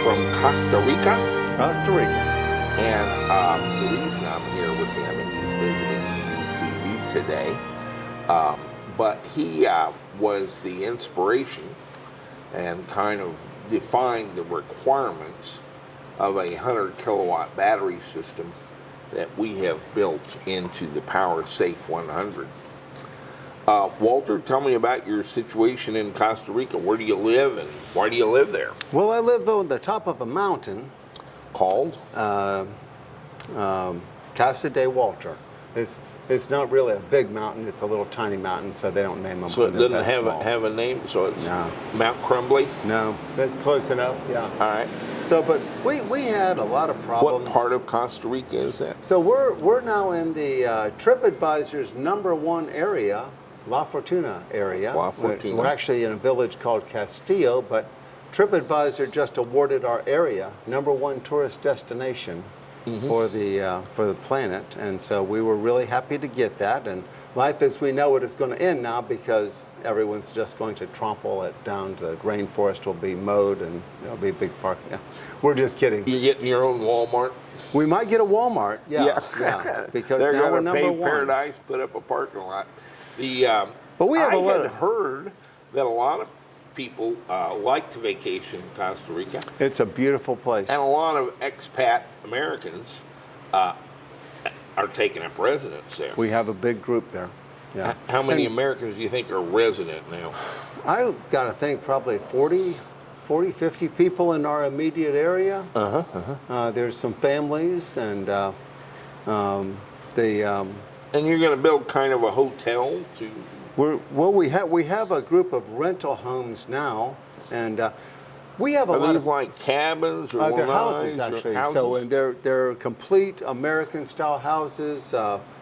from Costa Rica. Costa Rica. And the reason I'm here with him, and he's visiting EVTV today, but he was the inspiration and kind of defined the requirements of a 100 kilowatt battery system that we have built into the PowerSafe 100. Walter, tell me about your situation in Costa Rica. Where do you live and why do you live there? Well, I live on the top of a mountain Called? Casa de Walter. It's not really a big mountain. It's a little tiny mountain, so they don't name them. So it doesn't have a name? So it's No. Mount Crumbly? No, that's close enough, yeah. All right. So, but we had a lot of problems. What part of Costa Rica is that? So we're now in the TripAdvisor's #1 area, La Fortuna area. La Fortuna. We're actually in a village called Castillo, but TripAdvisor just awarded our area #1 tourist destination for the planet, and so we were really happy to get that. And life as we know it is going to end now because everyone's just going to trample it down. The rainforest will be mowed, and there'll be a big park. Yeah. We're just kidding. You're getting your own Walmart? We might get a Walmart, yeah. Because they're now we're going to pay #1. Paradise, put up a parking lot. But we have I a lot had of heard that a lot of people like to vacation in Costa Rica, It's a beautiful place. and a lot of expat Americans are taking up residence there. We have a big group there. Yeah. How many And Americans do you think are resident now? I've got to think probably 40, 50 people in our immediate area. There's some families, and And you're going to build kind of a hotel to. we have a group of rental homes now, and we have a Are lot these of like cabins or they're lanais houses or actually. houses? So and they're complete American style houses,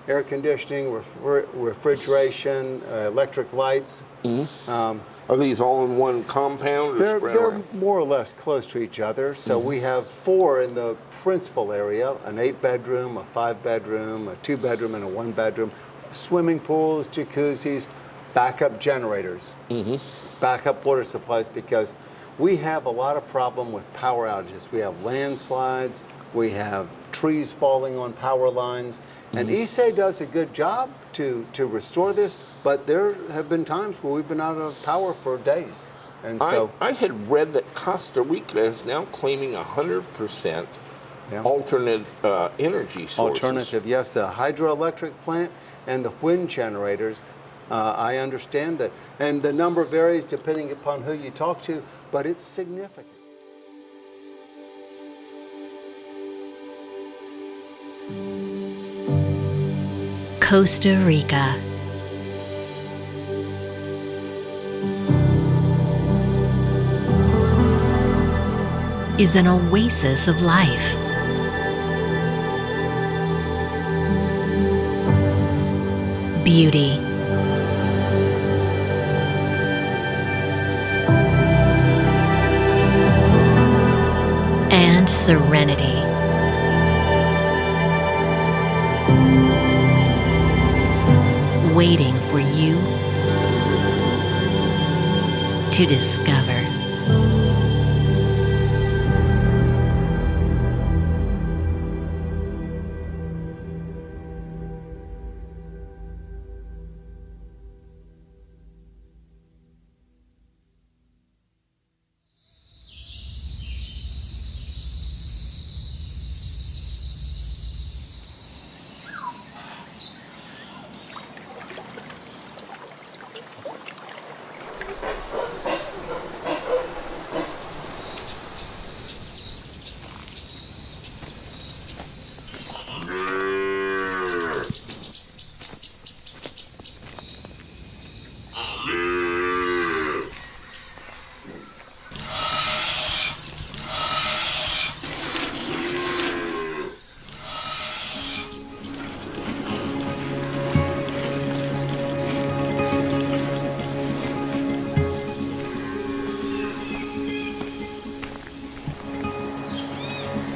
air conditioning, refrigeration, electric lights. Are these all in one compound or spread They're around? more or less close to each other. So we have 4 in the principal area: an 8-bedroom, a 5-bedroom, a 2-bedroom, and a 1-bedroom. Swimming pools, jacuzzis, backup generators, backup water supplies, because we have a lot of problem with power outages. We have landslides, we have trees falling on power lines, and ISE does a good job to restore this, but there have been times where we've been out of power for days. And so I had read that Costa Rica is now claiming 100% Yeah. alternate energy sources. alternative, yes, the hydroelectric plant and the wind generators. I understand that, and the number varies depending upon who you talk to, but it's significant. Costa Rica. Is an oasis of life. Beauty. And serenity. Waiting for you to discover.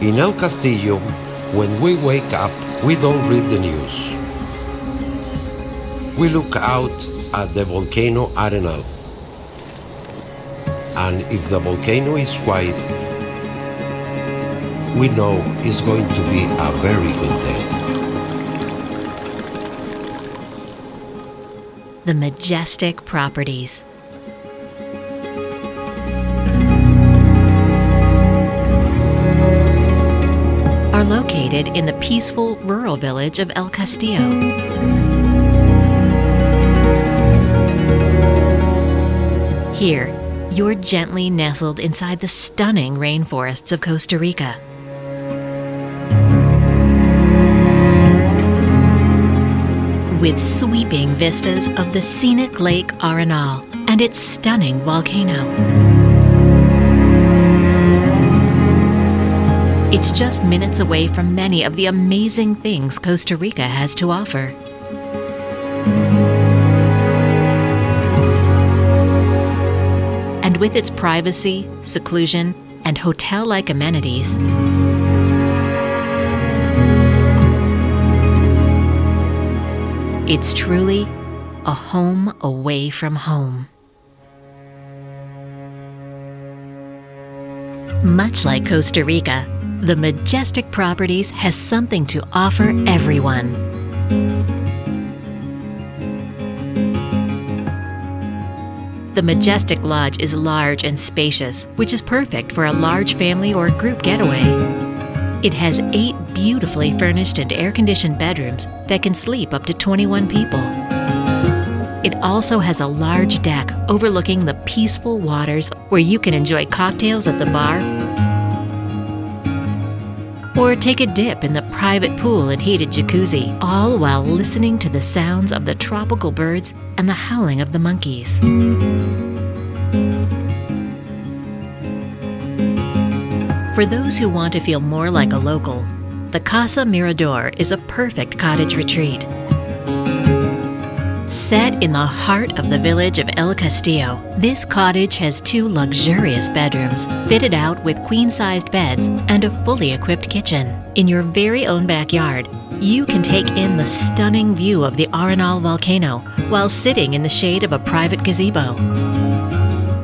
In El Castillo, when we wake up, we don't read the news. We look out at the volcano Arenal. And if the volcano is quiet, we know it's going to be a very good day. The Majestic Properties. Are located in the peaceful rural village of El Castillo. Here, you're gently nestled inside the stunning rainforests of Costa Rica. With sweeping vistas of the scenic Lake Arenal and its stunning volcano. It's just minutes away from many of the amazing things Costa Rica has to offer. And with its privacy, seclusion, and hotel-like amenities, it's truly a home away from home. Much like Costa Rica, the Majestic Properties has something to offer everyone. The Majestic Lodge is large and spacious, which is perfect for a large family or group getaway. It has 8 beautifully furnished and air-conditioned bedrooms that can sleep up to 21 people. It also has a large deck overlooking the peaceful waters where you can enjoy cocktails at the bar or take a dip in the private pool and heated jacuzzi, all while listening to the sounds of the tropical birds and the howling of the monkeys. For those who want to feel more like a local, the Casa Mirador is a perfect cottage retreat. Set in the heart of the village of El Castillo, this cottage has 2 luxurious bedrooms, fitted out with queen-sized beds and a fully equipped kitchen. In your very own backyard, you can take in the stunning view of the Arenal volcano while sitting in the shade of a private gazebo.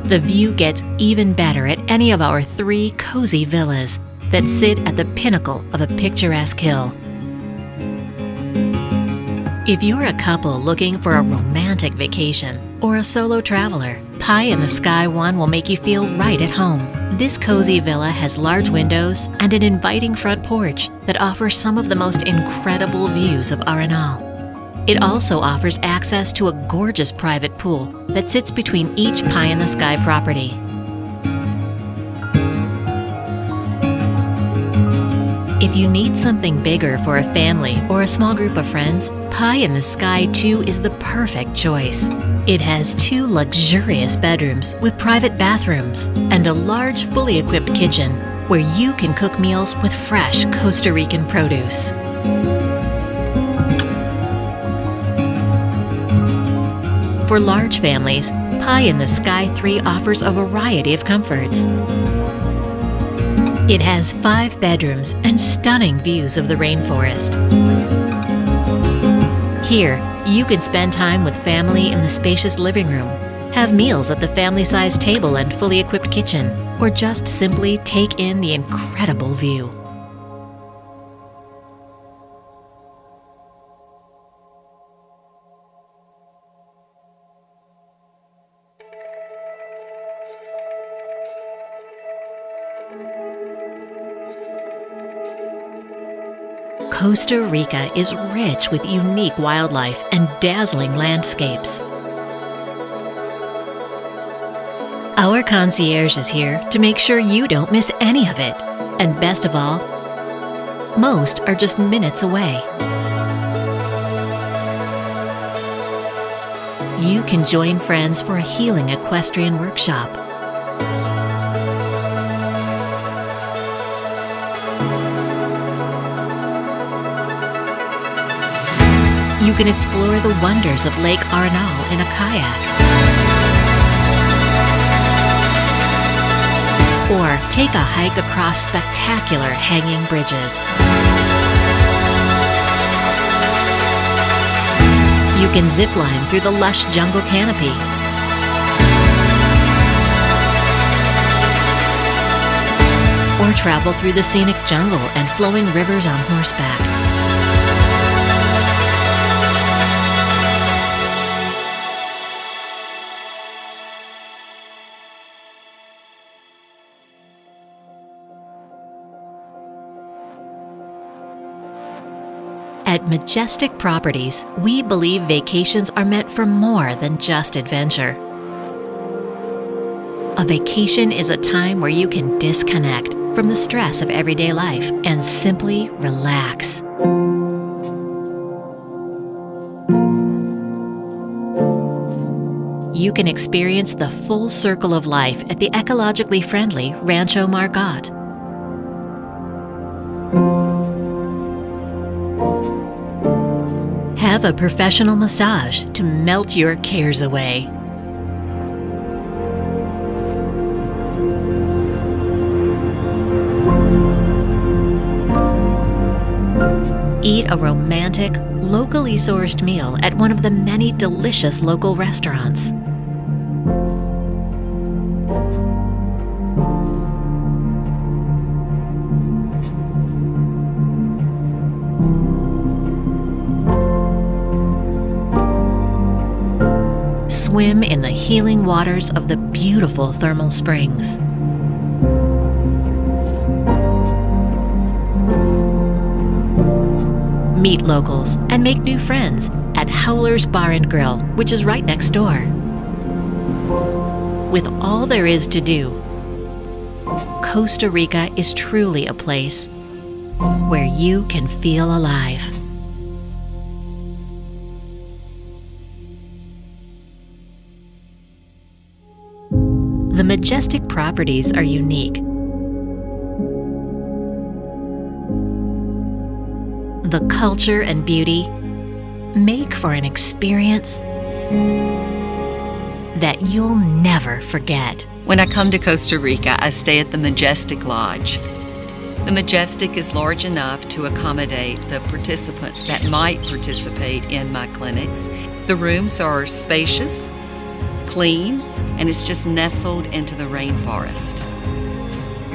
The view gets even better at any of our 3 cozy villas that sit at the pinnacle of a picturesque hill. If you're a couple looking for a romantic vacation or a solo traveler, Pie in the Sky One will make you feel right at home. This cozy villa has large windows and an inviting front porch that offers some of the most incredible views of Arenal. It also offers access to a gorgeous private pool that sits between each Pie in the Sky property. If you need something bigger for a family or a small group of friends, Pie in the Sky 2 is the perfect choice. It has 2 luxurious bedrooms with private bathrooms and a large fully equipped kitchen where you can cook meals with fresh Costa Rican produce. For large families, Pie in the Sky 3 offers a variety of comforts. It has 5 bedrooms and stunning views of the rainforest. Here, you can spend time with family in the spacious living room, have meals at the family-sized table and fully equipped kitchen, or just simply take in the incredible view. Costa Rica is rich with unique wildlife and dazzling landscapes. Our concierge is here to make sure you don't miss any of it. And best of all, most are just minutes away. You can join friends for a healing equestrian workshop. You can explore the wonders of Lake Arenal in a kayak. Or take a hike across spectacular hanging bridges. You can zipline through the lush jungle canopy. Or or travel through the scenic jungle and flowing rivers on horseback. At Majestic Properties, we believe vacations are meant for more than just adventure. A vacation is a time where you can disconnect from the stress of everyday life and simply relax. You can experience the full circle of life at the ecologically friendly Rancho Margot. Have a professional massage to melt your cares away. Eat a romantic, locally sourced meal at one of the many delicious local restaurants. Swim in the healing waters of the beautiful thermal springs. Meet locals and make new friends at Howler's Bar and Grill, which is right next door. With all there is to do, Costa Rica is truly a place where you can feel alive. The Majestic Properties are unique. The culture and beauty make for an experience that you'll never forget. When I come to Costa Rica, I stay at the Majestic Lodge. The Majestic is large enough to accommodate the participants that might participate in my clinics. The rooms are spacious, clean, and it's just nestled into the rainforest.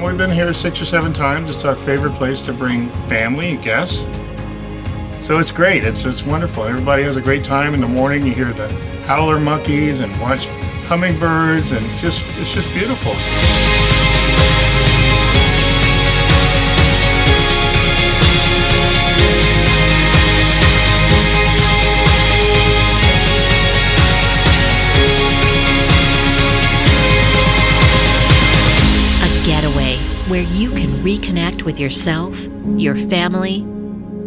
We've been here 6 or 7 times. It's our favorite place to bring family and guests. So it's great. It's wonderful. Everybody has a great time in the morning. You hear the howler monkeys and watch hummingbirds, and it's just beautiful. Getaway where you can reconnect with yourself, your family,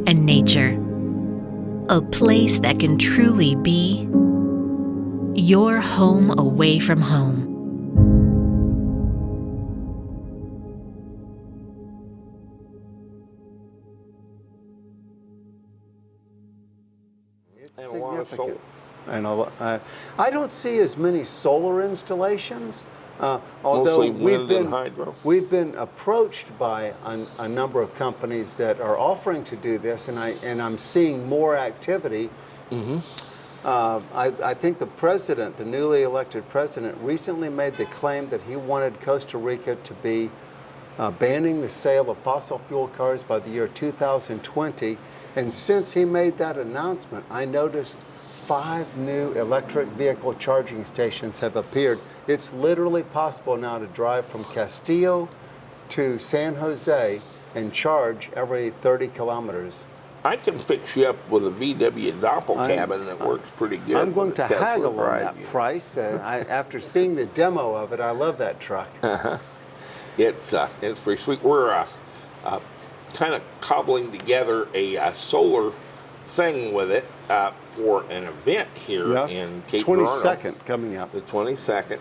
and nature. A place that can truly be your home away from home. It's And a lot of significant. And I don't see as many solar installations. Although Mostly wind and hydro. we've been approached by a number of companies that are offering to do this, and I'm seeing more activity. I think the newly elected president, recently made the claim that he wanted Costa Rica to be banning the sale of fossil fuel cars by the year 2020. And since he made that announcement, I noticed 5 new electric vehicle charging stations have appeared. It's literally possible now to drive from Castillo to San Jose and charge every 30 kilometers. I can fix you up with a VW doppel cabin that works pretty good. I'm going with to a Tesla haggle on drive that unit. price. After seeing the demo of it, I love that truck. It's pretty sweet. We're kind of cobbling together a solar thing with it for an event here in Cape Girardeau. 22nd coming up. The 22nd.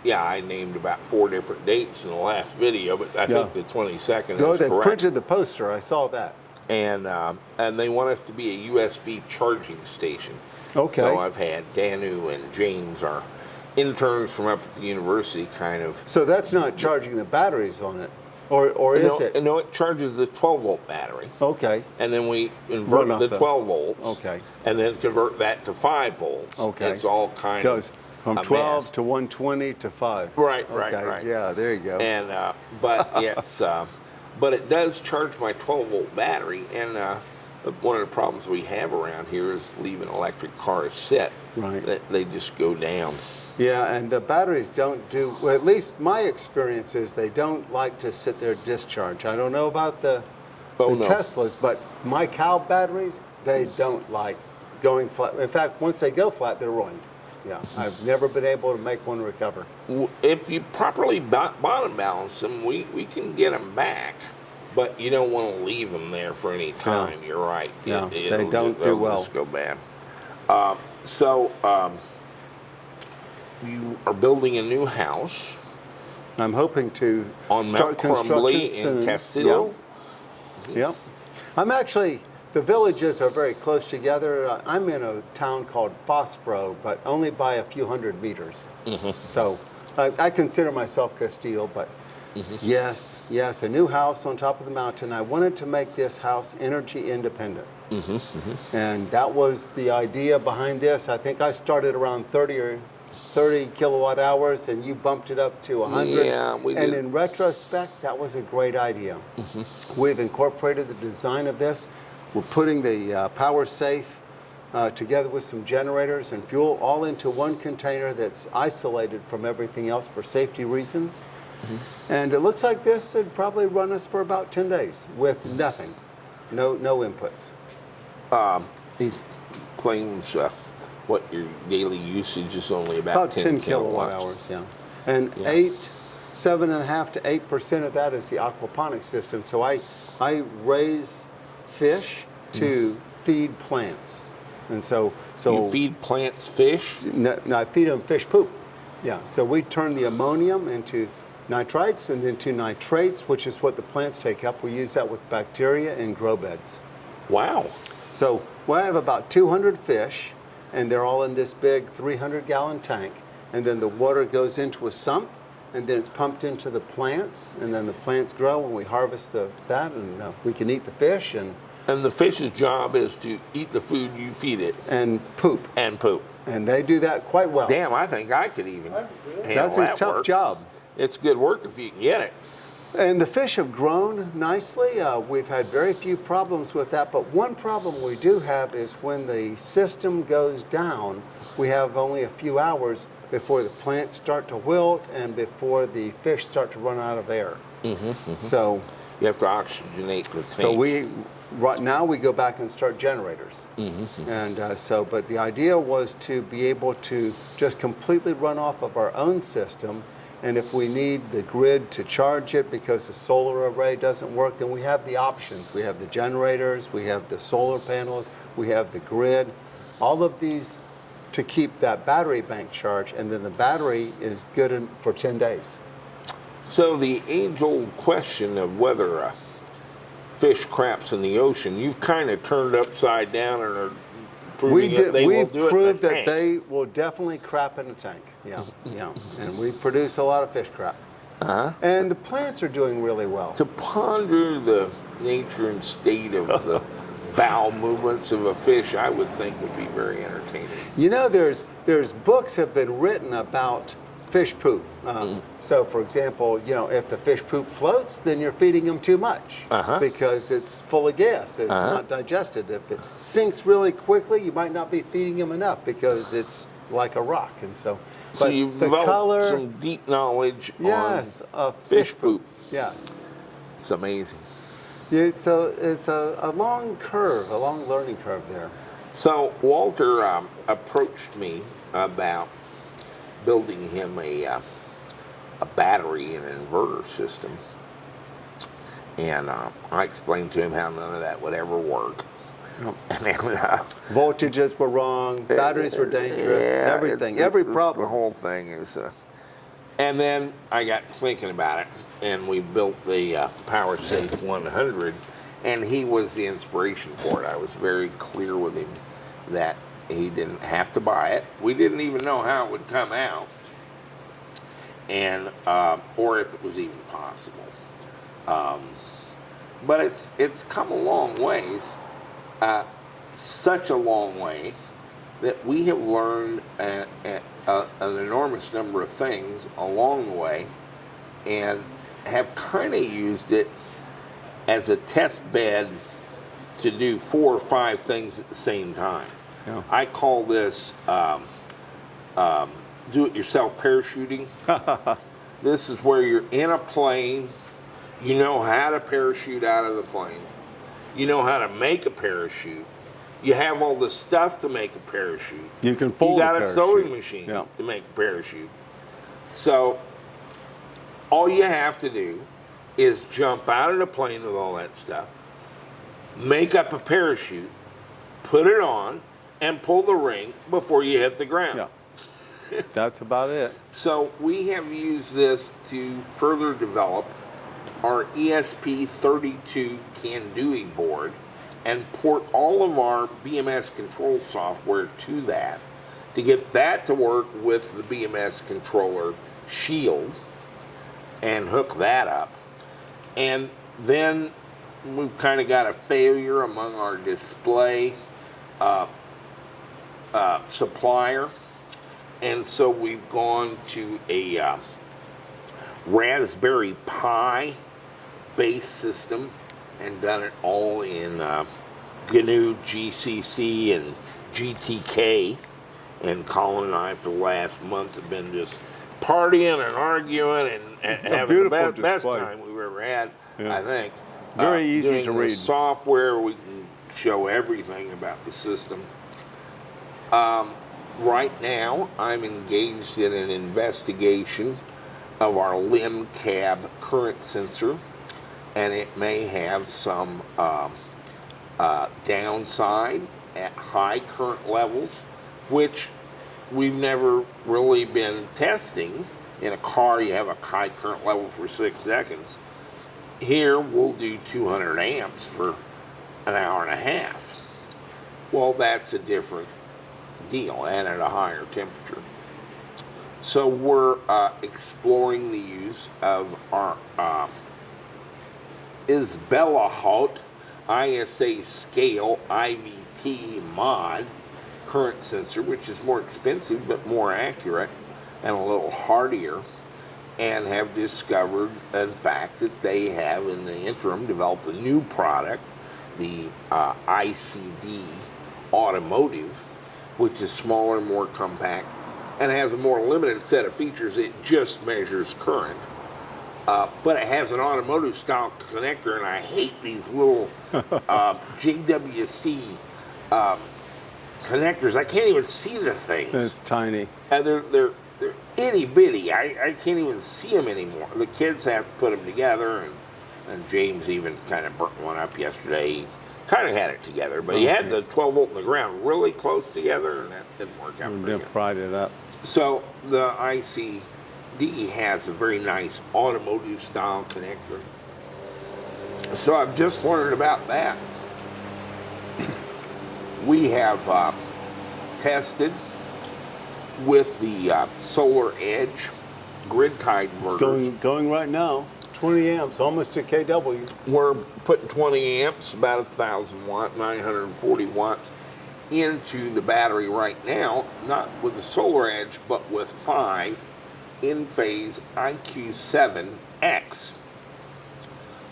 Yeah, I named about 4 different dates in the last video, but I think the 22nd No, is they correct. printed the poster. I saw that. And they want us to be a USB charging station. Okay. So I've had Danu and James, our interns from up at the university, kind of. So that's not charging the batteries on it, or is it? No, it charges the 12-volt battery. Okay. And then we Run invert off the the- 12 volts. Okay. And then convert that to 5 volts. Okay. It's all kind Goes of From a 12 mess. to 120 to 5. Right, Okay, right. yeah, there you go. And but it's but it does charge my 12-volt battery. And one of the problems we have around here is leaving electric cars sit. Right. They just go down. Yeah, and the batteries don't do, well, at least my experience is they don't like to sit there discharge. I don't know about the Oh, no. Teslas, but my cow batteries, they don't like going flat. In fact, once they go flat, they're ruined. Yeah, I've never been able to make one recover. If you properly bottom balance them, we can get them back. But you don't want to leave them there for any time. You're right. Yeah, they don't do they'll well. just go bad. You are building a new house I'm hoping to on start Mount Crumbly construction in soon. Castillo. Yep. I'm actually, the villages are very close together. I'm in a town called Phosphoro, but only by a few hundred meters. So I consider myself Castillo, but yes, a new house on top of the mountain. I wanted to make this house energy independent. And that was the idea behind this. I think I started around 30 kilowatt hours, and you bumped it up to 100. Yeah, we and did. in retrospect, that was a great idea. We've incorporated the design of this. We're putting the PowerSafe together with some generators and fuel all into one container that's isolated from everything else for safety reasons. And it looks like this would probably run us for about 10 days with nothing, no inputs. These claims what your daily usage is only about 10 kilowatt kilowatts. hours, yeah. And Yeah. 7.5% to 8% of that is the aquaponics system. So I raise fish to feed plants. And so You feed plants fish? no, I feed them fish poop. Yeah, so we turn the ammonium into nitrites and then to nitrates, which is what the plants take up. We use that with bacteria in grow beds. Wow. So we have about 200 fish, and they're all in this big 300-gallon tank. And then the water goes into a sump, and then it's pumped into the plants, and then the plants grow, and we harvest that, and we can eat the fish and And the fish's job is to eat the food you feed it poop. and poop. And they do that quite well. Damn, I think I could even handle That's a that tough work. job. It's good work if you can get it. And the fish have grown nicely. We've had very few problems with that, but one problem we do have is when the system goes down, we have only a few hours before the plants start to wilt and before the fish start to run out of air. So, You have to oxygenate the tank. so right now we go back and start generators. And but the idea was to be able to just completely run off of our own system. And if we need the grid to charge it because the solar array doesn't work, then we have the options. We have the generators, we have the solar panels, we have the grid, all of these to keep that battery bank charged, and then the battery is good for 10 days. So the age-old question of whether a fish craps in the ocean, you've kind of turned upside down and are proving that they will do it in a proved that tank. they will definitely crap in a tank. Yeah, yeah. And we produce a lot of fish crap. And the plants are doing really well. To ponder the nature and state of the bowel movements of a fish, I would think would be very entertaining. You know, there's books have been written about fish poop. So, for example, you know, if the fish poop floats, then you're feeding them too much because it's full of gas. It's not digested. If it sinks really quickly, you might not be feeding them enough because it's like a rock. And so, So but you've the developed color, some deep knowledge yes, on of fish poop. Yes. It's amazing. It's a long curve, a long learning curve there. So Walter approached me about building him a battery and an inverter system, and I explained to him how none of that would ever work. And then, Voltages were wrong, batteries were dangerous, yeah, everything, every problem. The whole thing is. And then I got thinking about it, and we built the PowerSafe 100, and he was the inspiration for it. I was very clear with him that he didn't have to buy it. We didn't even know how it would come out, and or if it was even possible. But it's come a long ways, such a long way that we have learned an enormous number of things along the way, and have kind of used it as a test bed to do 4 or 5 things at the same time. Yeah. I call this do-it-yourself parachuting. This is where you're in a plane, you know how to parachute out of the plane, you know how to make a parachute, you have all the stuff to make a parachute. You can fold You got a a parachute. sewing machine Yeah. to make a parachute. So all you have to do is jump out of the plane with all that stuff, make up a parachute, put it on, and pull the ring before you hit the ground. Yeah. That's about it. So we have used this to further develop our ESP32 Kandui board and port all of our BMS control software to that to get that to work with the BMS controller Shield and hook that up. And then we've kind of got a failure among our display supplier. And so we've gone to a Raspberry Pi base system and done it all in GNU, GCC, and GTK. And Colin and I, for the last month, have been just partying and arguing and having the best time we've ever had, I think. Very easy doing to the read. Software, we can show everything about the system. Right now, I'm engaged in an investigation of our limb cab current sensor, and it may have some downside at high current levels, which we've never really been testing. In a car, you have a high current level for 6 seconds. Here, we'll do 200 amps for an hour and a half. Well, that's a different deal, and at a higher temperature. So we're exploring the use of our Isbella ISA scale IVT mod current sensor, which is more expensive but more accurate and a little hardier, and have discovered, in fact, that they have in the interim developed a new product, the ICD Automotive, which is smaller, more compact, and has a more limited set of features. It just measures current. But it has an automotive style connector, and I hate these little JWC connectors. I can't even see the things. It's tiny. They're itty bitty. I can't even see them anymore. The kids have to put them together, and James even kind of burnt one up yesterday. He kind of had it together, but he had the 12 volt in the ground really close together, and that didn't work out. We fried it up. So the ICD has a very nice automotive style connector. So I've just learned about that. We have tested with the Solar Edge grid tie inverters. It's going right now. 20 amps, almost to kW. We're putting 20 amps, about 1,000 watt, 940 watts, into the battery right now, not with the Solar Edge, but with 5 in-phase IQ7X,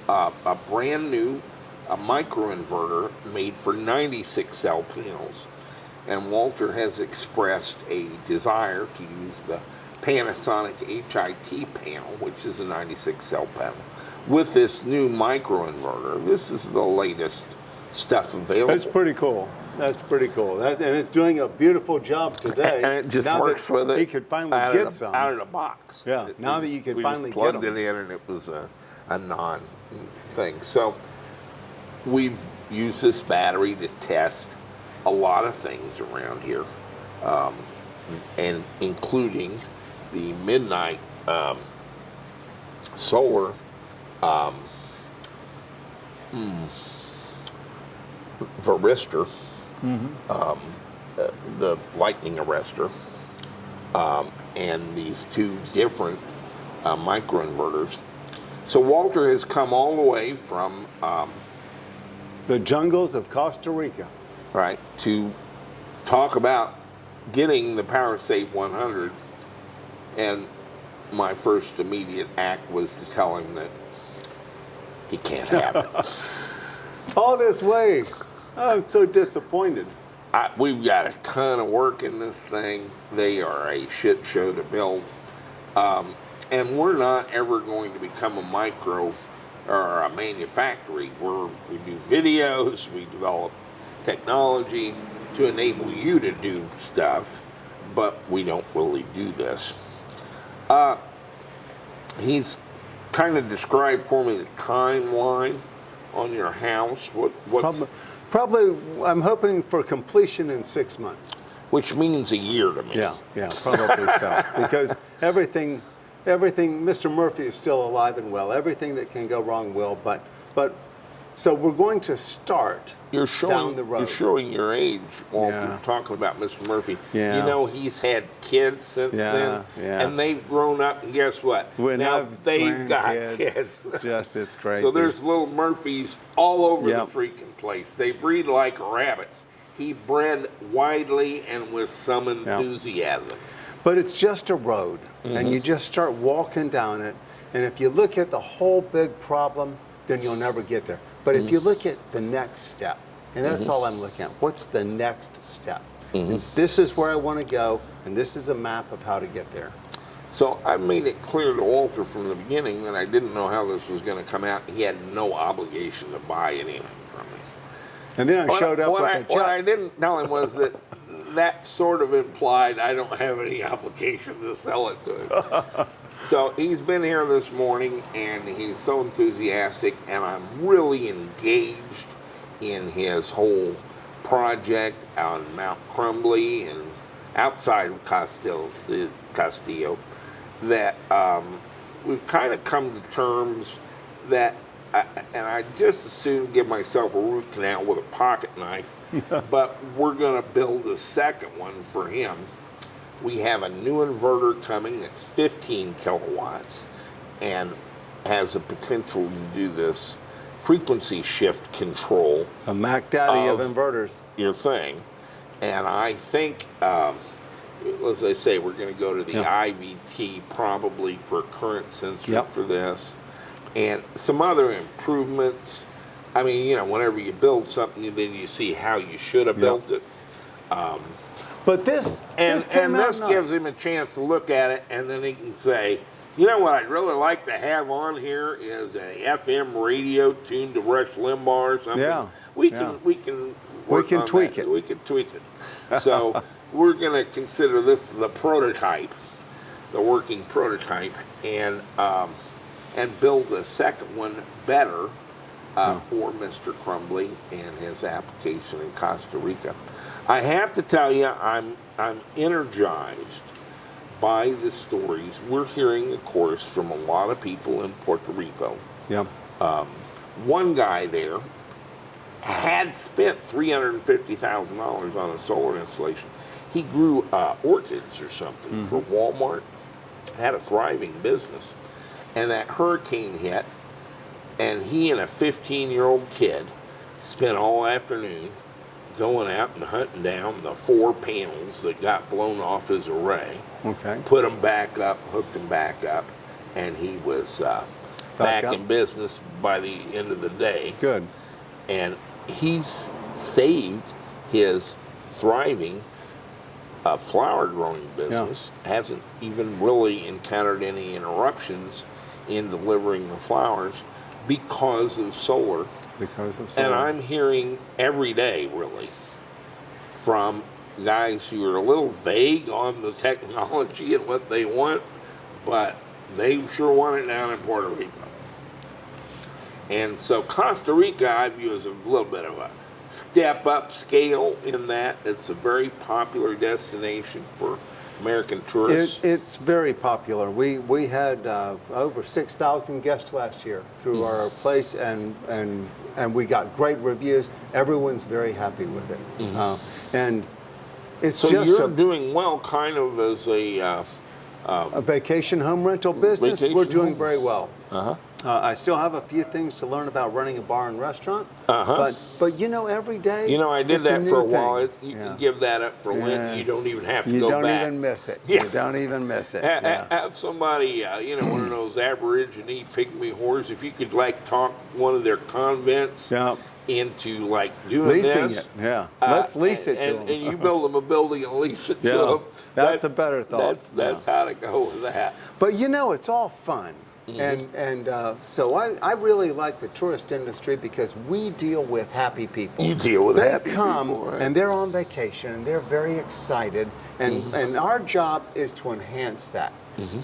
a brand new microinverter made for 96 cell panels. And Walter has expressed a desire to use the Panasonic HIT panel, which is a 96 cell panel, with this new microinverter. This is the latest stuff available. That's pretty cool. That's pretty cool. And it's doing a beautiful job today. And it just now works that with it. He could finally get some. Out of the box. Yeah, now that you can finally get them. We get plugged it in, and it was a non-thing. So we've used this battery to test a lot of things around here, and including the Midnight solar varistor, the lightning arrestor, and these 2 different microinverters. So Walter has come all the way from the jungles of Costa Rica. right, to talk about getting the PowerSafe 100, and my first immediate act was to tell him that he can't have it. All this way. I'm so disappointed. We've got a ton of work in this thing. They are a shit show to build. And we're not ever going to become a micro or a manufactory. We do videos, we develop technology to enable you to do stuff, but we don't really do this. He's kind of described for me the timeline on your house. What's Probably, I'm hoping for completion in 6 months. which means a year to me. Yeah, probably so. Because everything, Mr. Murphy is still alive and well. Everything that can go wrong will, but so we're going to start down the road. You're showing your age while Yeah. you're talking about Mr. Murphy. Yeah. You know, he's had kids since then, and they've grown up, and guess what? Now they've got kids. It's crazy. So there's little Murphys all over the freaking place. They breed like rabbits. He bred widely and with some enthusiasm. But it's just a road, and you just start walking down it, and if you look at the whole big problem, then you'll never get there. But if you look at the next step, and that's all I'm looking at, what's the next step? And this is where I want to go, and this is a map of how to get there. So I made it clear to Walter from the beginning that I didn't know how this was going to come out. He had no obligation to buy anything from me. And then I showed up with a check. What I didn't tell him was that sort of implied I don't have any obligation to sell it to him. So he's been here this morning, and he's so enthusiastic, and I'm really engaged in his whole project on Mount Crumbly and outside of Castillo, that we've kind of come to terms that, and I just as soon give myself a root canal with a pocket knife, but we're going to build a second one for him. We have a new inverter coming that's 15 kilowatts and has the potential to do this frequency shift control. A Mac Daddy of inverters. Your thing. And I think, as I say, we're going to go to the IVT probably for current sensor for this. And some other improvements. I mean, you know, whenever you build something, then you see how you should have built it. But this gives him a chance to look at it, and then he can say, you know what I'd really like to have on here is a FM radio tuned to Rush Limbaugh or something. Yeah. We can tweak it. We can tweak it. So we're going to consider this the prototype, the working prototype, and build a second one better for Mr. Crumbly and his application in Costa Rica. I have to tell you, I'm energized by the stories we're hearing, of course, from a lot of people in Puerto Rico. Yeah. One guy there had spent $350,000 on a solar installation. He grew orchids or something for Walmart, had a thriving business, and that hurricane hit, and he and a 15-year-old kid spent all afternoon going out and hunting down the 4 panels that got blown off his array. Okay. Put them back up, hooked them back up, and he was back in business by the end of the day. Good. And he's saved his thriving flower growing business. Hasn't even really encountered any interruptions in delivering the flowers because of solar. And I'm hearing every day, really, from guys who are a little vague on the technology and what they want, but they sure want it down in Puerto Rico. And so Costa Rica I view as a little bit of a step-up scale in that it's a very popular destination for American tourists. It's very popular. We had over 6,000 guests last year through our place, and we got great reviews. Everyone's very happy with it, and it's so just you're doing well, kind of as a vacation home rental business. We're doing very well. I still have a few things to learn about running a bar and restaurant. Uh-huh. But you know, every day. You know, I did it's a that new for a thing. while. You can give that up for Lent. And you Yes. don't even have to You go don't back. even miss it. Yeah. You don't even miss it. Have somebody, one of those Aborigine pygmy whores, if you could like talk one of their convents Yeah. into like doing Leasing this. it. Yeah. Let's lease it to them. And you build them a building and lease it to Yeah. them. That's a better thought. That's how to go with that. But you know, it's all fun. So I really like the tourist industry because we deal with happy people. You deal with they happy come people, right? and they're on vacation and they're very excited, and our job is to enhance that.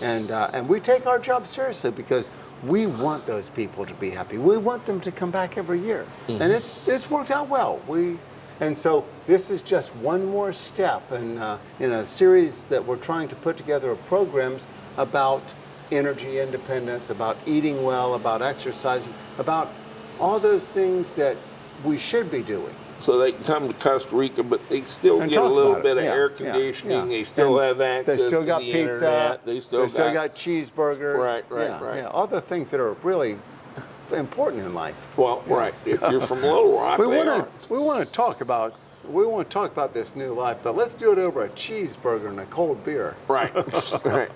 And we take our job seriously because we want those people to be happy. We want them to come back every year, and it's worked out well. And so this is just one more step in a series that we're trying to put together of programs about energy independence, about eating well, about exercising, about all those things that we should be doing. So they come to Costa Rica, but they still And get a talk little about bit it. of Yeah, air yeah, conditioning. yeah. They still And have access They still got to the pizza. internet. They still got cheeseburgers. Right. Yeah, all the things that are really important in life. Well, right. If you're from Little Rock, We they want are. to talk about this new life, but let's do it over a cheeseburger and a cold beer. Right. Right.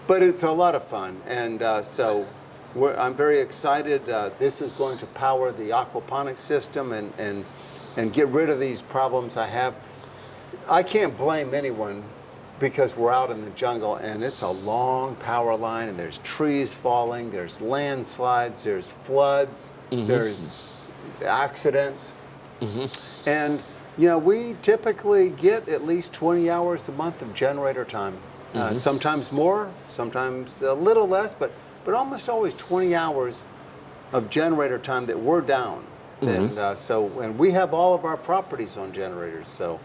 But it's a lot of fun, and so I'm very excited. This is going to power the aquaponics system and get rid of these problems I have. I can't blame anyone because we're out in the jungle and it's a long power line and there's trees falling, there's landslides, there's floods, there's accidents. And we typically get at least 20 hours a month of generator time. Sometimes more, sometimes a little less, but almost always 20 hours of generator time that we're down. And we have all of our properties on generators. So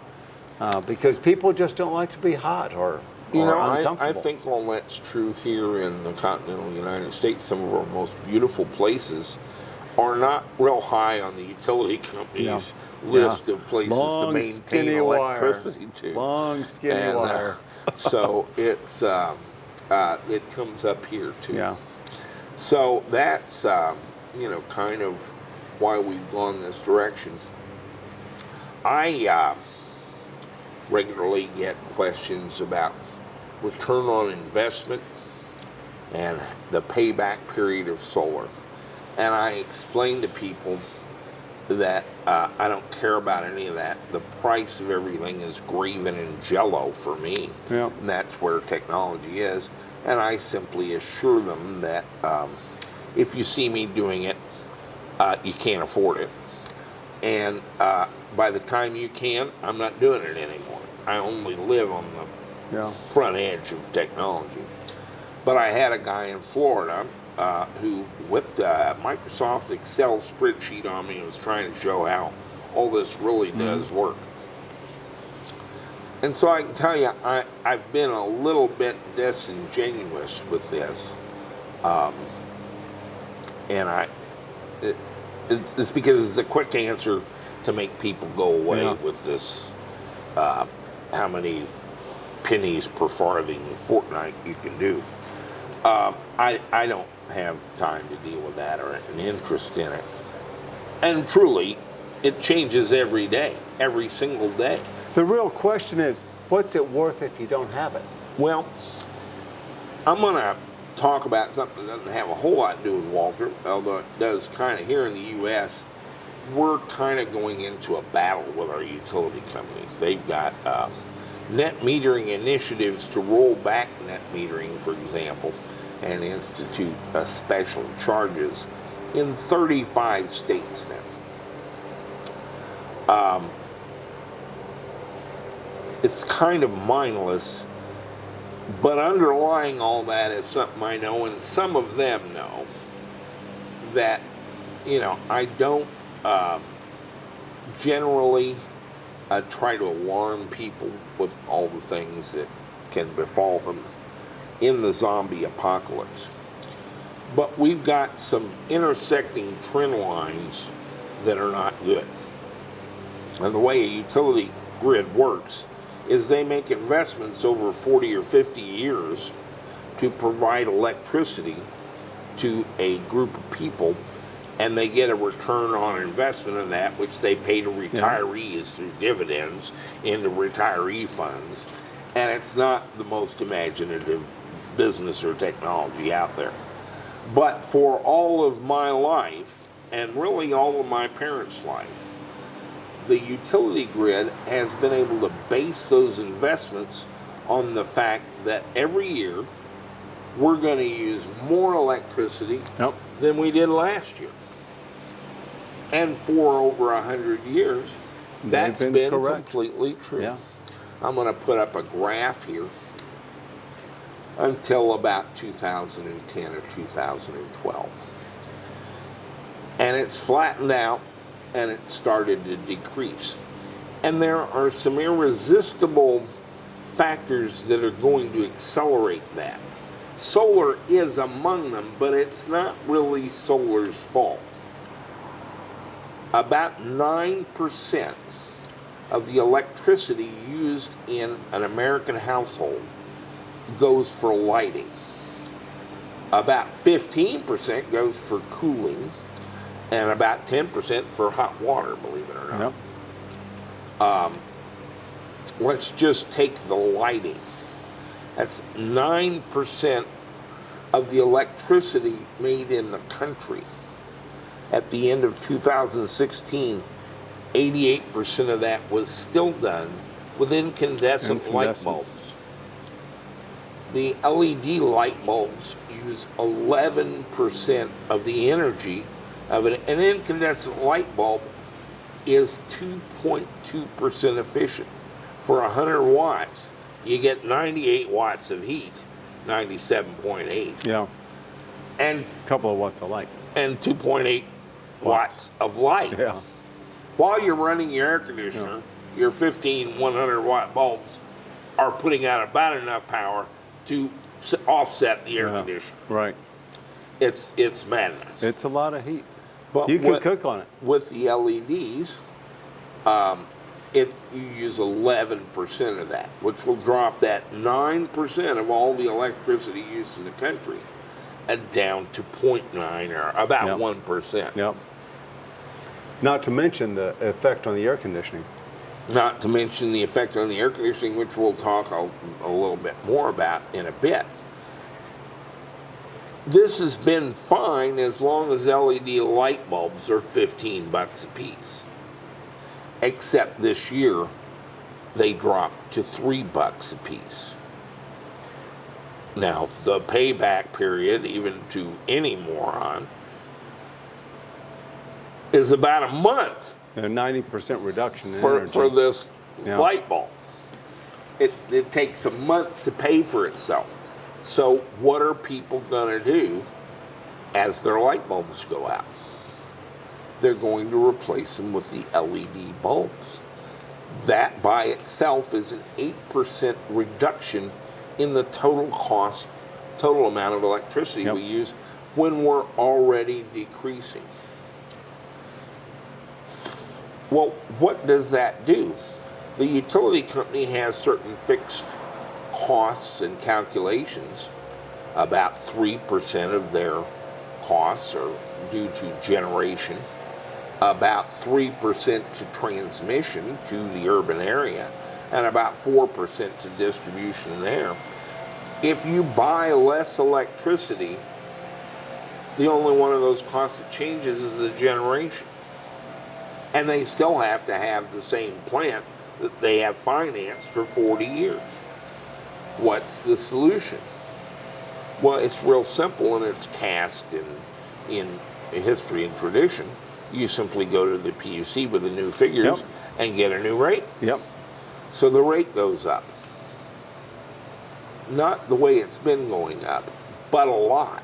because people just don't like to be hot or uncomfortable. I think all that's true here in the continental United States. Some of our most beautiful places are not real high on the utility company's list of places to maintain electricity to. Long, skinny wire. So it's it comes up here too. Yeah. So that's kind of why we've gone this direction. I regularly get questions about return on investment and the payback period of solar. And I explain to people that I don't care about any of that. The price of everything is graven in jello for me. Yeah. And that's where technology is. And I simply assure them that if you see me doing it, you can't afford it. And by the time you can, I'm not doing it anymore. I only live on the front edge of technology. But I had a guy in Florida who whipped a Microsoft Excel spreadsheet on me and was trying to show how all this really does work. And so I can tell you, I've been a little bit disingenuous with this. And it's because it's a quick answer to make people go away with this, how many pennies per farthing a fortnight you can do. I don't have time to deal with that or an interest in it. And truly, it changes every day, every single day. The real question is, what's it worth if you don't have it? Well, I'm going to talk about something that doesn't have a whole lot to do with Walter, although it does kind of here in the U.S. We're kind of going into a battle with our utility companies. They've got net metering initiatives to roll back net metering, for example, and institute special charges in 35 states now. It's kind of mindless, but underlying all that is something I know, and some of them know, that, I don't generally try to alarm people with all the things that can befall them in the zombie apocalypse. But we've got some intersecting trend lines that are not good. And the way a utility grid works is they make investments over 40 or 50 years to provide electricity to a group of people, and they get a return on investment of that, which they pay to retirees through dividends into retiree funds. And it's not the most imaginative business or technology out there. But for all of my life, and really all of my parents' life, the utility grid has been able to base those investments on the fact that every year we're going to use more electricity than we did last year. And for over 100 years, that's been completely true. Yeah. I'm going to put up a graph here until about 2010 or 2012. And it's flattened out, and it started to decrease. And there are some irresistible factors that are going to accelerate that. Solar is among them, but it's not really solar's fault. About 9% of the electricity used in an American household goes for lighting. About 15% goes for cooling, and about 10% for hot water, believe it or not. Let's just take the lighting. That's 9% of the electricity made in the country. At the end of 2016, 88% of that was still done with incandescent light bulbs. The LED light bulbs use 11% of the energy of an incandescent light bulb is 2.2% efficient. For 100 watts, you get 98 watts of heat, 97.8. Yeah. And A couple of watts of light. And 2.8 watts of light. Yeah. While you're running your air conditioner, your 15 100-watt bulbs are putting out about enough power to offset the air conditioner. Right. It's madness. It's a lot of heat. But you can cook on it. With the LEDs, you use 11% of that, which will drop that 9% of all the electricity used in the country and down to 0.9 or about 1%. Yep. Not to mention the effect on the air conditioning. Not to mention the effect on the air conditioning, which we'll talk a little bit more about in a bit. This has been fine as long as LED light bulbs are $15 a piece. Except this year, they dropped to $3 a piece. Now, the payback period, even to any moron, is about a month. A 90% reduction in for energy. this light bulb. It takes a month to pay for itself. So what are people going to do as their light bulbs go out? They're going to replace them with the LED bulbs. That by itself is an 8% reduction in the total amount of electricity we use when we're already decreasing. Well, what does that do? The utility company has certain fixed costs and calculations. About 3% of their costs are due to generation, about 3% to transmission to the urban area, and about 4% to distribution there. If you buy less electricity, the only one of those costs that changes is the generation. And they still have to have the same plant that they have financed for 40 years. What's the solution? Well, it's real simple, and it's cast in history and tradition. You simply go to the PUC with the new figures and get a new rate. Yep. So the rate goes up. Not the way it's been going up, but a lot.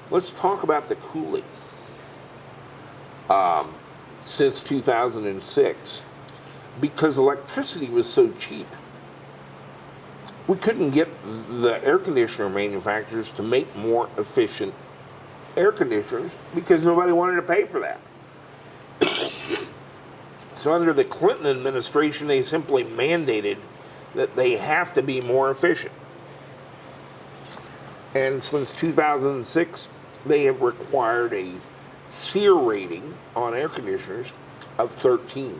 Let's talk about the cooling. Since 2006, because electricity was so cheap, we couldn't get the air conditioner manufacturers to make more efficient air conditioners because nobody wanted to pay for that. So under the Clinton administration, they simply mandated that they have to be more efficient. And since 2006, they have required a SEER rating on air conditioners of 13.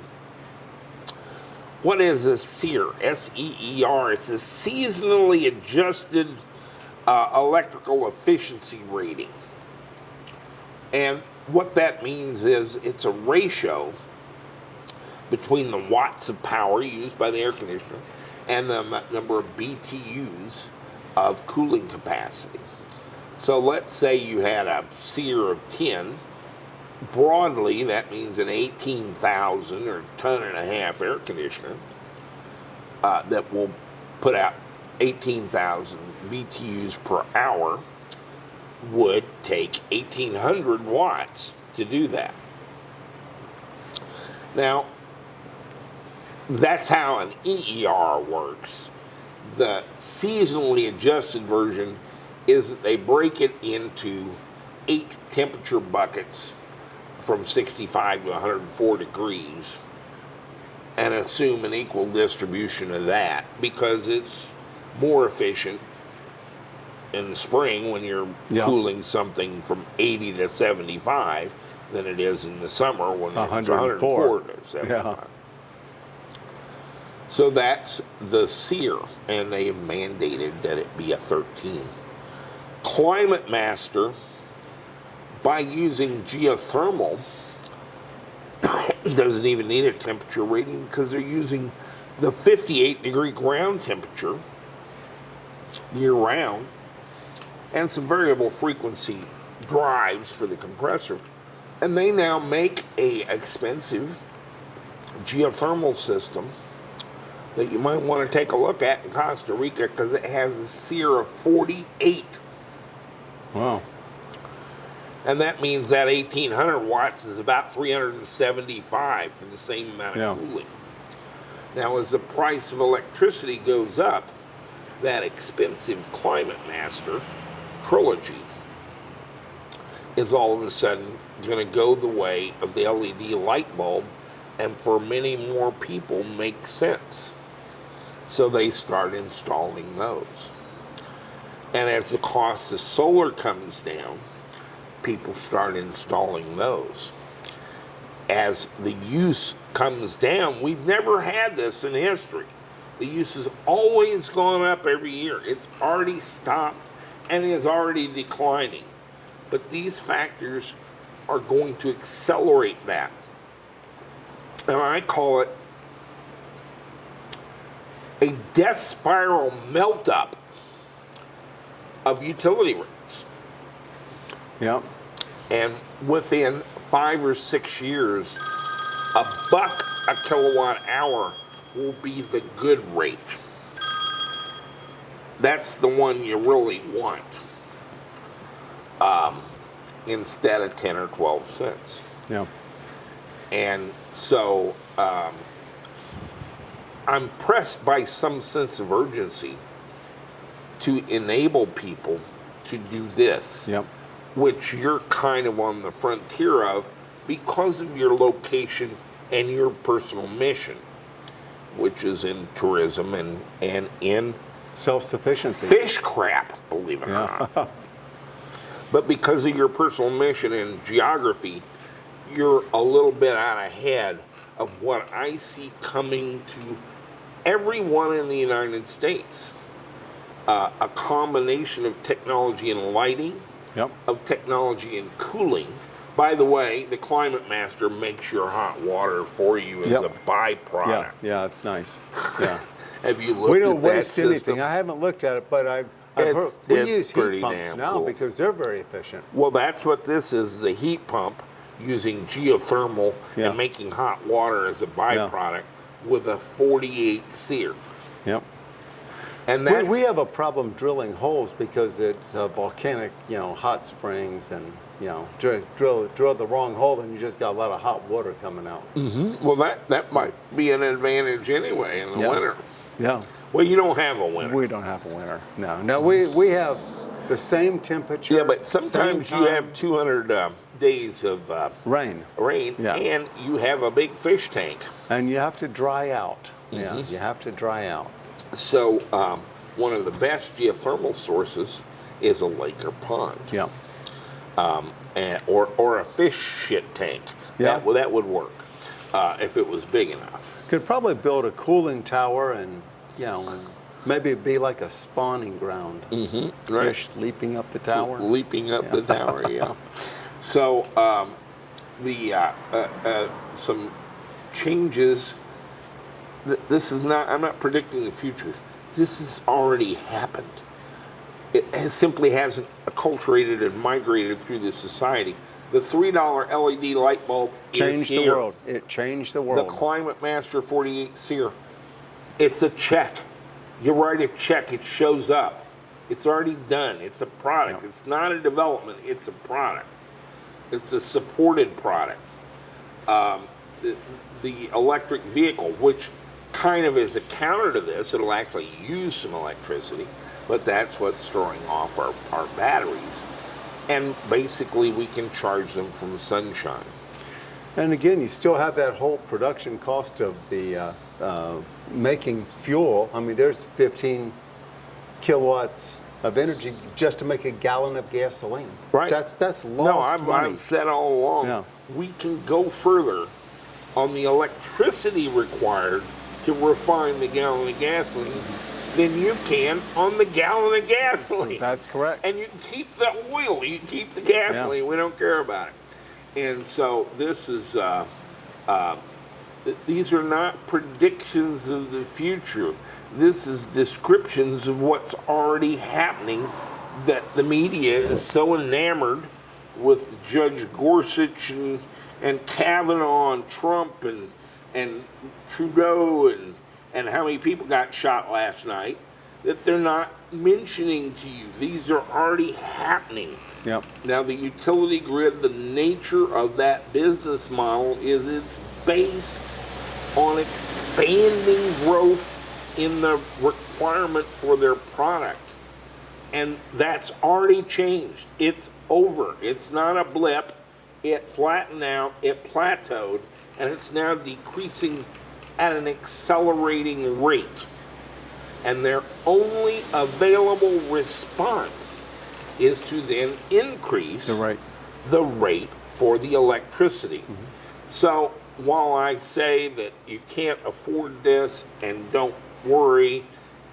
What is a SEER? S-E-E-R. It's a seasonally adjusted electrical efficiency rating. And what that means is it's a ratio between the watts of power used by the air conditioner and the number of BTUs of cooling capacity. So let's say you had a SEER of 10. Broadly, that means an 18,000 or ton and a half air conditioner that will put out 18,000 BTUs per hour would take 1,800 watts to do that. Now, that's how an EER works. The seasonally adjusted version is that they break it into 8 temperature buckets from 65 to 104 degrees and assume an equal distribution of that because it's more efficient in the spring when you're cooling something from 80 to 75 than it is in the summer when it's 104 to 75. Yeah. So that's the SEER, and they have mandated that it be a 13. Climate Master, by using geothermal, doesn't even need a temperature rating because they're using the 58-degree ground temperature year-round and some variable frequency drives for the compressor. And they now make a expensive geothermal system that you might want to take a look at in Costa Rica because it has a SEER of 48. Wow. And that means that 1,800 watts is about 375 for the same amount of cooling. Now, as the price of electricity goes up, that expensive Climate Master trilogy is all of a sudden going to go the way of the LED light bulb, and for many more people make sense. So they start installing those. And as the cost of solar comes down, people start installing those. As the use comes down, we've never had this in history. The use has always gone up every year. It's already stopped and is already declining. But these factors are going to accelerate that. And I call it a death spiral melt-up of utility rates. Yeah. And within 5 or 6 years, $1 a kilowatt hour will be the good rate. That's the one you really want, instead of 10 or 12 cents. Yeah. And so I'm pressed by some sense of urgency to enable people to do this, which you're kind of on the frontier of because of your location and your personal mission, which is in tourism and in self-sufficiency. Fish crap, believe it or not. But because of your personal mission and geography, you're a little bit out ahead of what I see coming to everyone in the United States. A combination of technology and lighting, of technology and cooling. By the way, the Climate Master makes your hot water for you as a byproduct. Yeah, it's nice. Yeah. Have you looked we don't at that waste system? anything. I haven't looked at it, but I've heard we use heat pumps now because they're very efficient. Well, that's what this is a heat pump using geothermal and making hot water as a byproduct with a 48 SEER. Yep. And that's, we have a problem drilling holes because it's volcanic, hot springs, and drill the wrong hole, and you just got a lot of hot water coming out. Mm-hmm. Well, that might be an advantage anyway in the winter. Yeah. Well, you don't have a winter. We don't have a winter. No, we have the same temperature. Yeah, but sometimes you have 200 days of rain, and you have a big fish tank. And you have to dry out. Yeah, you have to dry out. So one of the best geothermal sources is a lake or pond. Yeah. Or a fish shit tank. Yeah. That would work if it was big enough. Could probably build a cooling tower and, and maybe it'd be like a spawning ground. Mm-hmm. Right. Fish leaping up the tower. Leaping up the tower, yeah. So some changes. This is not. I'm not predicting the future. This has already happened. It simply hasn't acculturated and migrated through the society. The $3 LED light bulb changed is here. the world. It changed the world. The Climate Master 48 Seer. It's a check. You write a check, it shows up. It's already done. It's a product. Yeah. It's not a development. It's a product. It's a supported product. The electric vehicle, which kind of is a counter to this, it'll actually use some electricity, but that's what's throwing off our batteries. And basically we can charge them from sunshine. And again, you still have that whole production cost of the making fuel. I mean, there's 15 kilowatts of energy just to make a gallon of gasoline. Right. That's lost money. I've said all along, we can go further on the electricity required to refine the gallon of gasoline than you can on the gallon of gasoline. That's correct. And you can keep the oil, you can keep the gasoline, we don't care about it. And so this is, these are not predictions of the future. This is descriptions of what's already happening that the media is so enamored with Judge Gorsuch and Kavanaugh and Trump and Trudeau and how many people got shot last night that they're not mentioning to you. These are already happening. Yep. Now the utility grid, the nature of that business model is it's based on expanding growth in the requirement for their product. And that's already changed. It's over. It's not a blip. It flattened out, it plateaued, and it's now decreasing at an accelerating rate. And their only available response is to then increase the rate for the electricity. Mm-hmm. So while I say that you can't afford this and don't worry,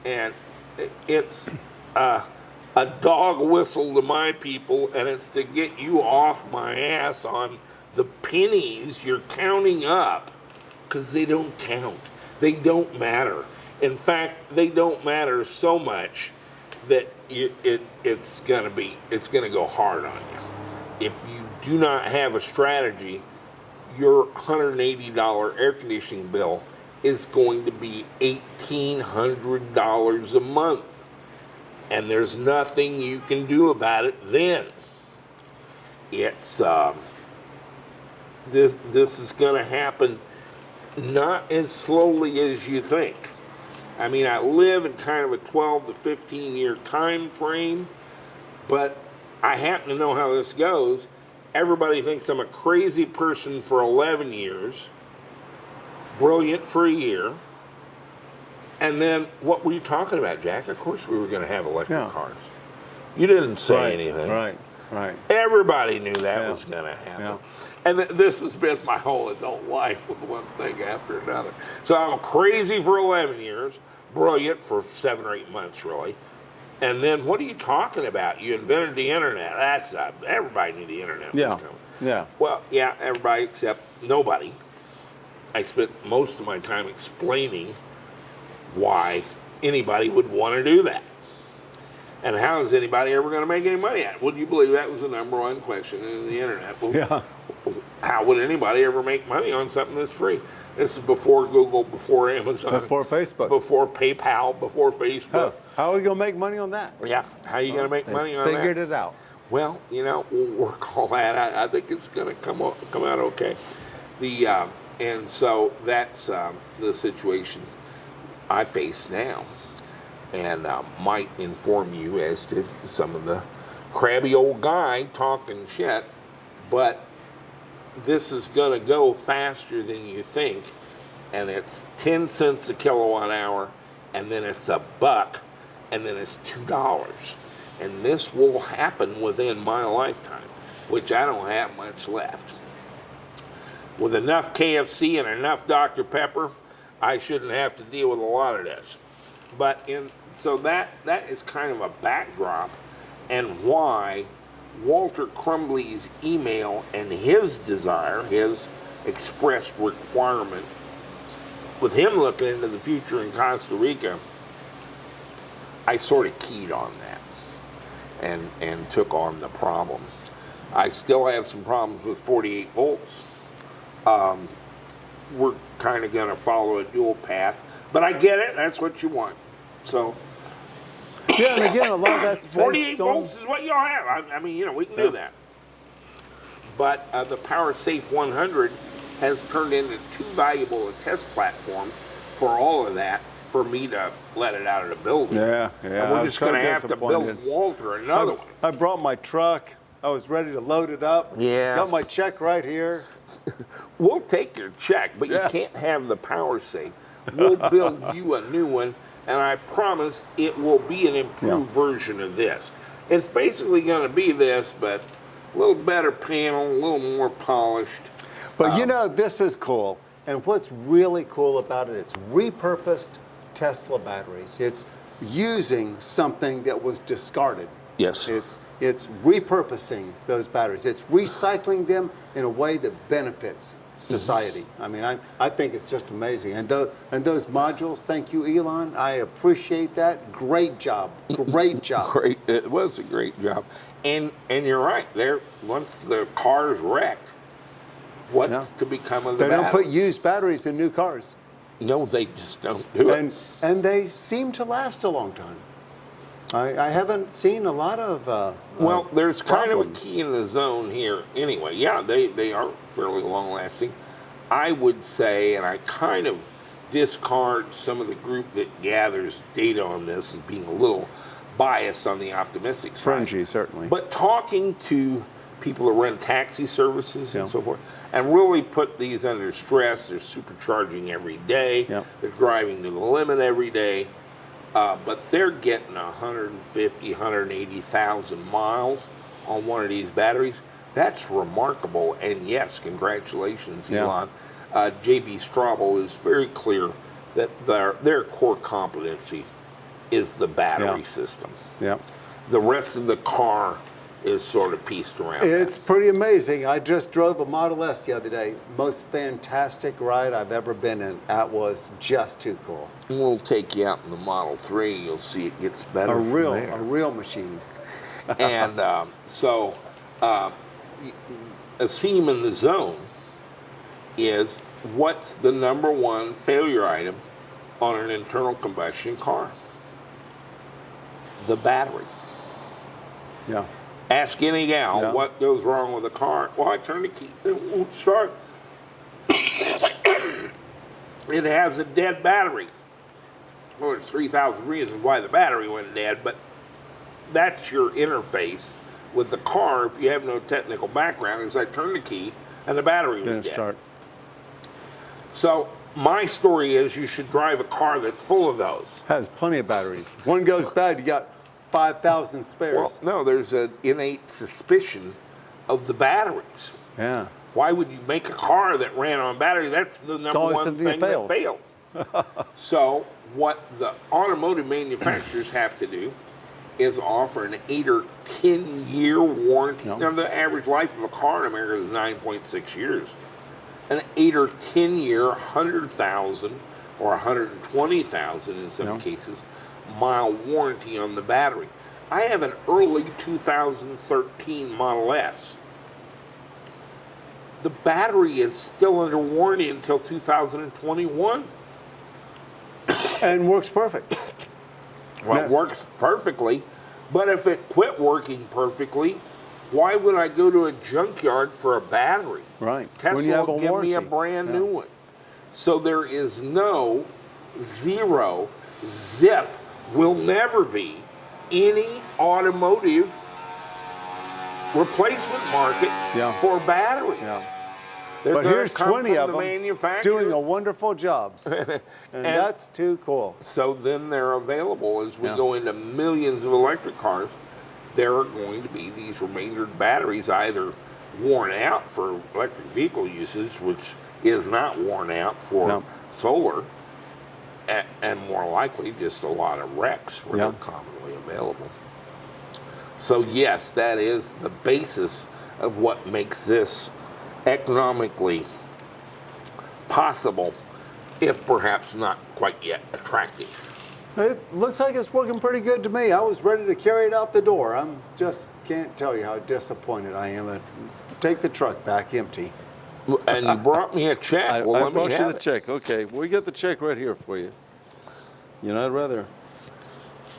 and it's a dog whistle to my people, and it's to get you off my ass on the pennies you're counting up, because they don't count. They don't matter. In fact, they don't matter so much that it's gonna go hard on you. If you do not have a strategy, your $180 air conditioning bill is going to be $1,800 a month. And there's nothing you can do about it then. It's, this is gonna happen not as slowly as you think. I mean, I live in kind of a 12 to 15 year time frame, but I happen to know how this goes. Everybody thinks I'm a crazy person for 11 years, brilliant for a year. And then, what were you talking about, Jack? Of course we were going to have electric cars. You didn't say anything. Right. Everybody knew that was going to happen. Yeah. And this has been my whole adult life with one thing after another. So I'm crazy for 11 years, brilliant for 7 or 8 months, really. And then, what are you talking about? You invented the internet. That's everybody knew the internet was coming. Yeah. Well, yeah, everybody except nobody. I spent most of my time explaining why anybody would want to do that. And how is anybody ever going to make any money at it? Would you believe that was the number one question in the internet? Well, how would anybody ever make money on something that's free? This is before Google, before Amazon, before Facebook, before PayPal, before Facebook. How are we going to make money on that? Yeah, how are you going to make money on that? Figured it out. Well, we'll work all that out. I think it's going to come out okay. And so that's the situation I face now, and might inform you as to some of the crabby old guy talking shit, but this is going to go faster than you think, and it's 10 cents a kilowatt hour, and then it's $1, and then it's $2. And this will happen within my lifetime, which I don't have much left. With enough KFC and enough Dr. Pepper, I shouldn't have to deal with a lot of this. So that is kind of a backdrop, and why Walter Crumbly's email and his desire, his expressed requirement, with him looking into the future in Costa Rica, I sort of keyed on that and took on the problem. I still have some problems with 48 volts. We're kind of going to follow a dual path, but I get it. That's what you want. So, Yeah, and again, a lot of that's 48 volts is what y'all have. I mean, we can do that. But the PowerSafe 100 has turned into too valuable a test platform for all of that for me to let it out of the building. Yeah. And we're just going to have to build Walter another one. I brought my truck. I was ready to load it up. Yeah. Got my check right here. We'll take your check, but you can't have the PowerSafe. We'll build you a new one, and I promise it will be an improved version of this. It's basically going to be this, but a little better panel, a little more polished. But this is cool. And what's really cool about it, it's repurposed Tesla batteries. It's using something that was discarded. Yes. It's repurposing those batteries. It's recycling them in a way that benefits society. I mean, I think it's just amazing. And those modules, thank you, Elon. I appreciate that. Great job. Great job. Great. It was a great job. And you're right. Once the car's wrecked, what's to become of the battery? They don't put used batteries in new cars. No, they just don't do it. And they seem to last a long time. I haven't seen a lot of well, there's kind of a problems. key in the zone here anyway. Yeah, they are fairly long-lasting. I would say, and I kind of discard some of the group that gathers data on this as being a little biased on the optimistic side. Fringy, certainly. But talking to people that run taxi services and so forth, and really put these under stress. They're supercharging every day. They're driving to the limit every day. But they're getting 150, 180,000 miles on one of these batteries. That's remarkable. And yes, congratulations, Elon. J.B. Straubel is very clear that their core competency is the battery system. The rest of the car is sort of pieced around. It's pretty amazing. I just drove a Model S the other day. Most fantastic ride I've ever been in. That was just too cool. We'll take you out in the Model 3. You'll see it gets better. A real machine. And so a seam in the zone is what's the number one failure item on an internal combustion car? The battery. Ask any gal what goes wrong with the car. Well, I turned the key, it won't start. It has a dead battery. Well, there's 3,000 reasons why the battery went dead, but that's your interface with the car. If you have no technical background, is I turned the key and the battery was dead. Start. So my story is you should drive a car that's full of those. Has plenty of batteries. One goes bad, you got 5,000 spares. Well, no, there's an innate suspicion of the batteries. Why would you make a car that ran on battery? That's the number one thing that failed. So what the automotive manufacturers have to do is offer an 8 or 10 year warranty. Now, the average life of a car in America is 9.6 years. An 8 or 10 year, 100,000 or 120,000 in some cases, mile warranty on the battery. I have an early 2013 Model S. The battery is still under warranty until 2021. And works perfect. Well, it works perfectly, but if it quit working perfectly, why would I go to a junkyard for a battery? Right. Tesla will give me a brand new one. So there is no zip, will never be any automotive replacement market for batteries. But here's 20 of them doing a wonderful job. And that's too cool. So then they're available as we go into millions of electric cars. there are going to be these remaindered batteries either worn out for electric vehicle uses, which is not worn out for No. solar, and more likely just a lot of wrecks where Yeah. they're commonly available. So yes, that is the basis of what makes this economically possible, if perhaps not quite yet attractive. It looks like it's working pretty good to me. I was ready to carry it out the door. I'm just can't tell you how disappointed I am. Take the truck back empty. And you brought me a check. I Well, let me brought you have the it. check. Okay, we got the check right here for you. You know, I'd rather.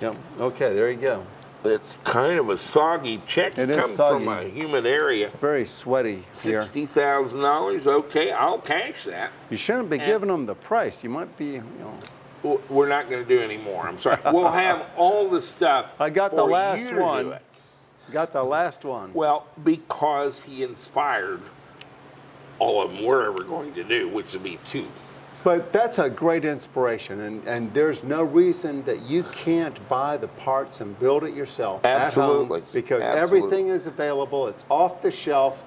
Yep. Okay, there you go. It's kind of a soggy check. It It is comes soggy. from a humid area. Very sweaty here. $60,000. Okay, I'll cash that. You shouldn't be giving them the price. You might be, you know. We're not going to do any more. I'm sorry. We'll have all the stuff. I got the for last you to do one. it. Got the last one. Well, because he inspired all of them we're ever going to do, which will be 2. But that's a great inspiration, and there's no reason that you can't buy the parts and build it yourself Absolutely. at home, because Absolutely. everything is available. It's off the shelf.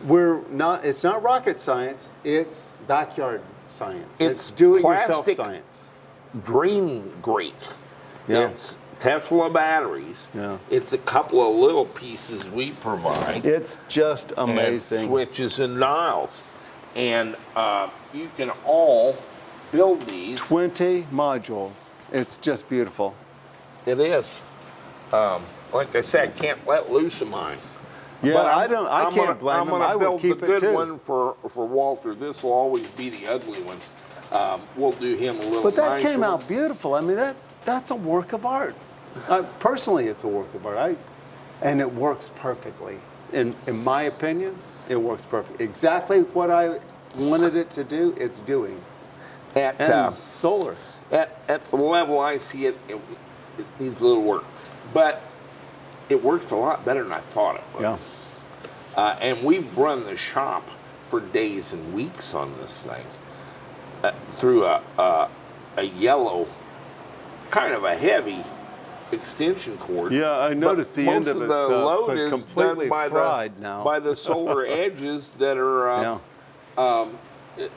It's not rocket science. It's backyard science. It's do-it-yourself plastic. science. Draining grate. Yeah. It's Tesla batteries. Yeah. It's a couple of little pieces we provide. It's just and amazing. switches and dials. And you can all build these. 20 modules. It's just beautiful. It is. Like I said, I can't let loose of mine. Yeah, But I can't blame I'm him. gonna I would build keep the it good too. one for Walter. This will always be the ugly one. We'll do him a little But that nicer came one. out beautiful. I mean, that's a work of art. Personally, it's a work of art. And it works perfectly. In my opinion, it works perfect. Exactly what I wanted it to do, it's doing. At, And solar. at the level I see it, it needs a little work. But it works a lot better than I thought it would. Yeah. And we've run the shop for days and weeks on this thing through a yellow, kind of a heavy extension cord. Yeah, I noticed the end most of of it's the load is completely done by fried now. by the solar edges that are. Yeah.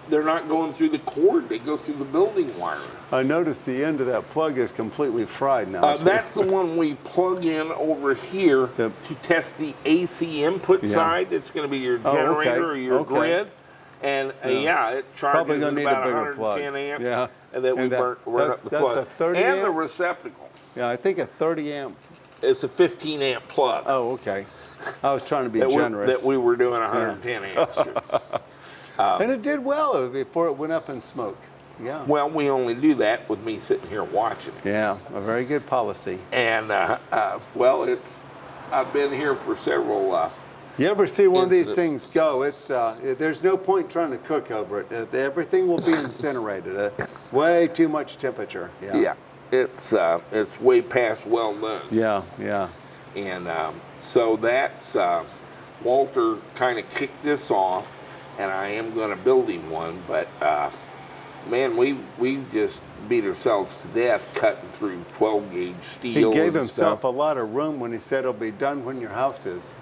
They're not going through the cord; they go through the building wiring. I noticed the end of that plug is completely fried now. That's the one we plug in over here The- to test the AC input Yeah. side. It's going to be your Oh, okay. generator or your Okay. grid. And Yeah. it charges Probably gonna at need a about bigger 110 plug. amps. Yeah. And then we And burn up the that's plug. a 30 and the amp? receptacle. Yeah, I think a 30 amp. It's a 15 amp plug. Oh, okay. I was trying to be that generous. we were doing 110 amps to. And it did well before it went up in smoke. Yeah. Well, we only do that with me sitting here watching it. Yeah, a very good policy. And, well, I've been here for several You ever see one of these incidents. things go? It's there's no point trying to cook over it. Everything will be incinerated. Way too much temperature. Yeah, it's way past well done. Yeah, yeah. And so that's Walter kind of kicked this off, and I am going to build him one. But man, we just beat ourselves to death cutting through 12 gauge He steel. gave and himself stuff. a lot of room when he said it'll be done when your house is.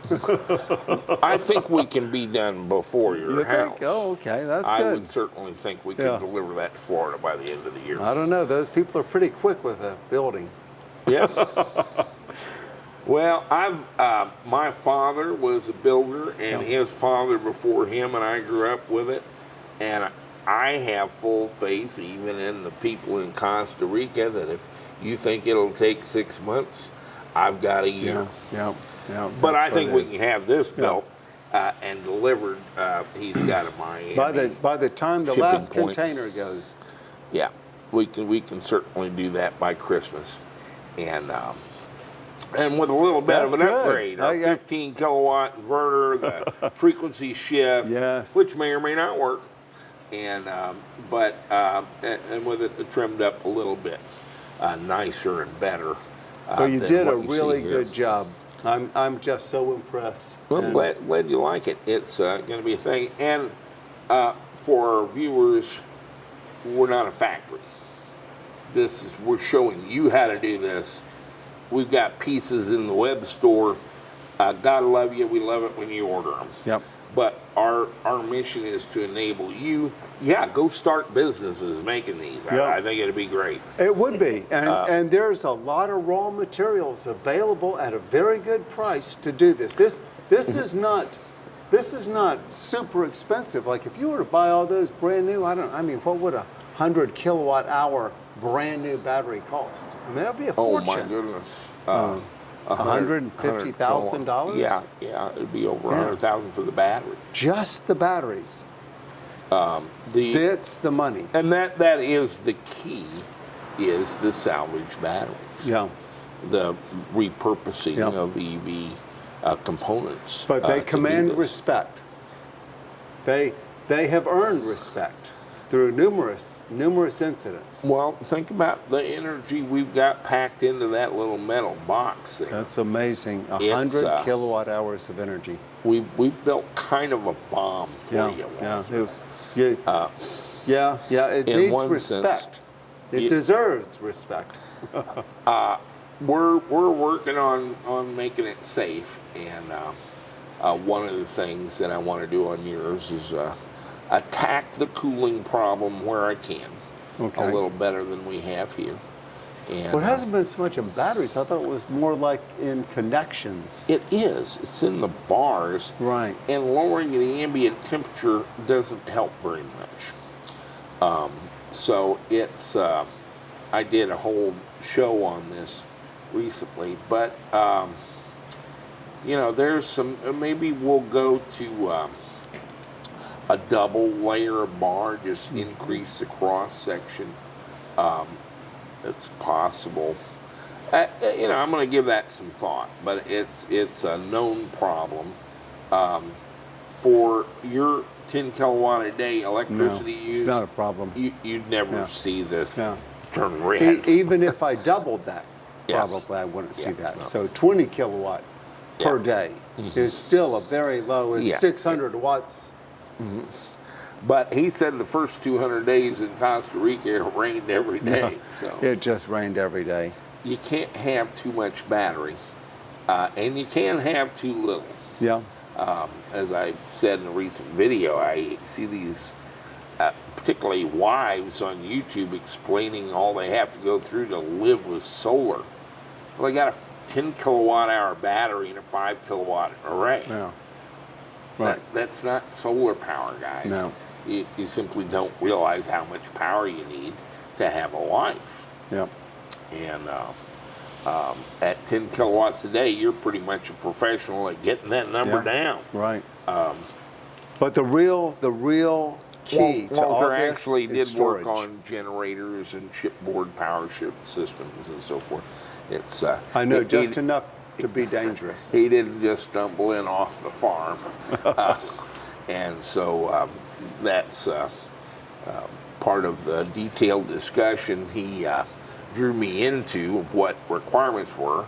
I think we can be done before your You house. think? Oh, okay, that's I good. would certainly think we could Yeah. deliver that to Florida by the end of the year. I don't know. Those people are pretty quick with a building. Yeah. Well, my father was a builder, and his father before him, and I grew up with it. And I have full faith, even in the people in Costa Rica, that if you think it'll take 6 months, I've got a year. Yeah. But I that's think what we it can is. have this built and delivered. He's got a Miami. By the time the shipping last point. container goes. Yeah, we can certainly do that by Christmas, and with a little bit of That's an good. upgrade, our 15 kilowatt inverter, the frequency shift, Yes. which may or may not work, and with it trimmed up a little bit nicer and better. Well, you than did a what you see really here. good job. I'm just so impressed. Well, I'm And- glad you like it. It's going to be a thing. And for our viewers, we're not a factory. We're showing you how to do this we've got pieces in the web store. God love you. We love it when you order them. Yep. But our mission is to enable you. Yeah, go start businesses making these. Yeah. I think it'd be great. It would be, and there's a lot of raw materials available at a very good price to do this. This is not super expensive. Like if you were to buy all those brand new, what would a 100 kilowatt hour brand new battery cost? I mean, that'd be a fortune. Oh my goodness. $150,000. Yeah, it'd be over $100,000 for the battery. Just the batteries. That's the money. And that is the key, is the salvage batteries. Yeah. The repurposing of EV components. But they command respect. They have earned respect through numerous incidents. Well, think about the energy we've got packed into that little metal box there. That's amazing. 100 kilowatt hours of energy. We built kind of a bomb for you, Walter. It In needs one respect. sense, It deserves respect. We're working on making it safe, and one of the things that I want to do on yours is attack the cooling problem where I can, a little better than we have here. And, Well, it hasn't been so much in batteries. I thought it was more like in connections. It is. It's in the bars. Right. And lowering the ambient temperature doesn't help very much. So it's, I did a whole show on this recently, but, there's some, maybe we'll go to a double layer of bar, just increase the cross section. It's possible. I'm going to give that some thought, but it's a known problem. For your 10 kilowatt a day electricity use, it's not a problem. You'd never see this turn red. Even if I doubled that, probably I wouldn't see that. No. So 20 kilowatt per day is still a very low, 600 watts. Mm-hmm. But he said the first 200 days in Costa Rica, it rained every day. So it just rained every day. You can't have too much battery, and you can't have too little. Yeah. As I said in a recent video, I see these, particularly wives on YouTube, explaining all they have to go through to live with solar. Well, they got a 10 kilowatt hour battery and a 5 kilowatt array. Yeah. Right. That's not solar power, guys. No. You simply don't realize how much power you need to have a life. Yep. And at 10 kilowatts a day, you're pretty much a professional at getting that number down. Right. But the real key to all Walter this actually is did storage. work on generators and shipboard power ship systems and so forth. It's I know just enough to be dangerous. He didn't just stumble in off the farm. And so that's part of the detailed discussion he drew me into of what requirements were.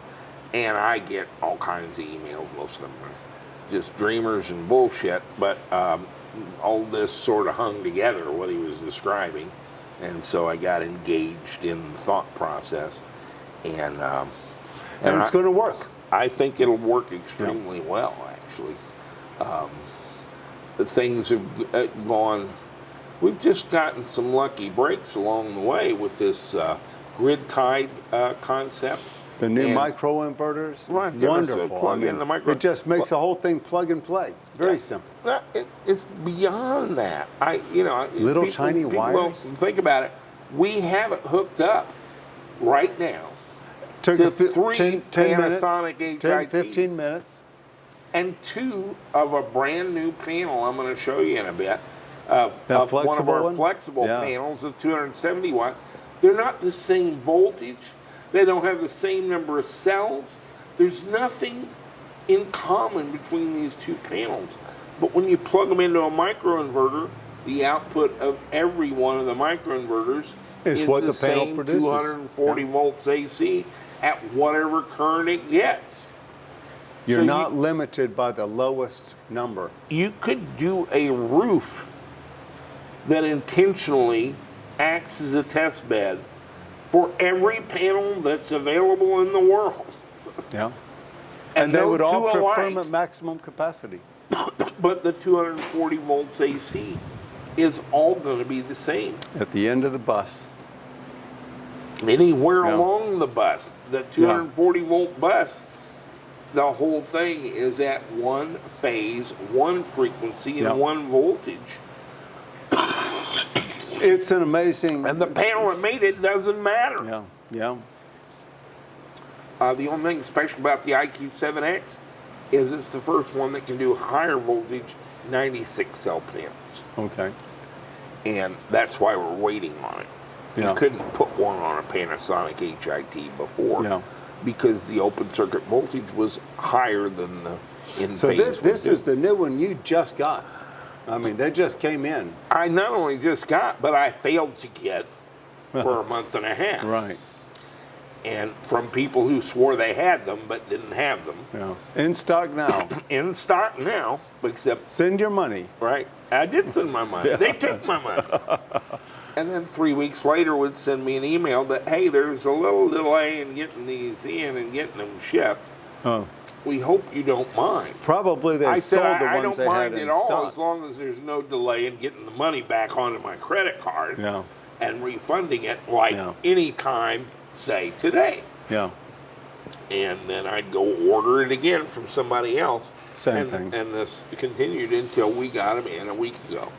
And I get all kinds of emails, most of them are just dreamers and bullshit, but all this sort of hung together, what he was describing. And so I got engaged in the thought process. And it's going to work. I think it'll work extremely well, actually. Things have gone, we've just gotten some lucky breaks along the way with this grid-tied concept. The new microinverters, Right, wonderful. plug in the micro. It just makes the whole thing plug and play. Very simple. It's beyond that. Little tiny wires. Well, think about it. We have it hooked up right now Took to 10 Panasonic minutes, HITs. 15 minutes. And 2 of a brand new panel I'm going to show you in a bit. That Of one of flexible our one? flexible Yeah. panels of 270 watts. They're not the same voltage. They don't have the same number of cells. There's nothing in common between these two panels. But when you plug them into a microinverter, the output of every one of the microinverters Is is what the the panel same produces. 240 volts AC at whatever current it gets. You're So not limited by the lowest number. You could do a roof that intentionally acts as a test bed for every panel that's available in the world. Yeah. And they no would all two perform alike. at maximum capacity. But the 240 volts AC is all going to be the same. At the end of the bus. Anywhere Yeah. along the bus, the 240 volt bus, the whole thing is at one phase, one frequency, and Yeah. one voltage. It's an amazing. And the panel that made it doesn't matter. Yeah, yeah. The only thing special about the IQ7X is it's the first one that can do higher voltage 96 cell panels. Okay. And that's why we're waiting on it. Yeah. You couldn't put one on a Panasonic HIT before Yeah. because the open circuit voltage was higher than the in So phase. this is the new one you just got. I mean, they just came in. I not only just got, but I failed to get for a month and a half. Right. And from people who swore they had them but didn't have them. Yeah. In stock now. In stock now, except, Send your money. right, I did send my money. They took my money. And then 3 weeks later would send me an email that, hey, there's a little delay in getting these in and getting them shipped. Oh. We hope you don't mind. Probably they I sold said, the I ones don't they had mind in at all stock. as long as there's no delay in getting the money back onto my credit card Yeah. and refunding it like Yeah. any time, say today. Yeah. And then I'd go order it again from somebody else. Same and, thing. And this continued until we got them in a week ago.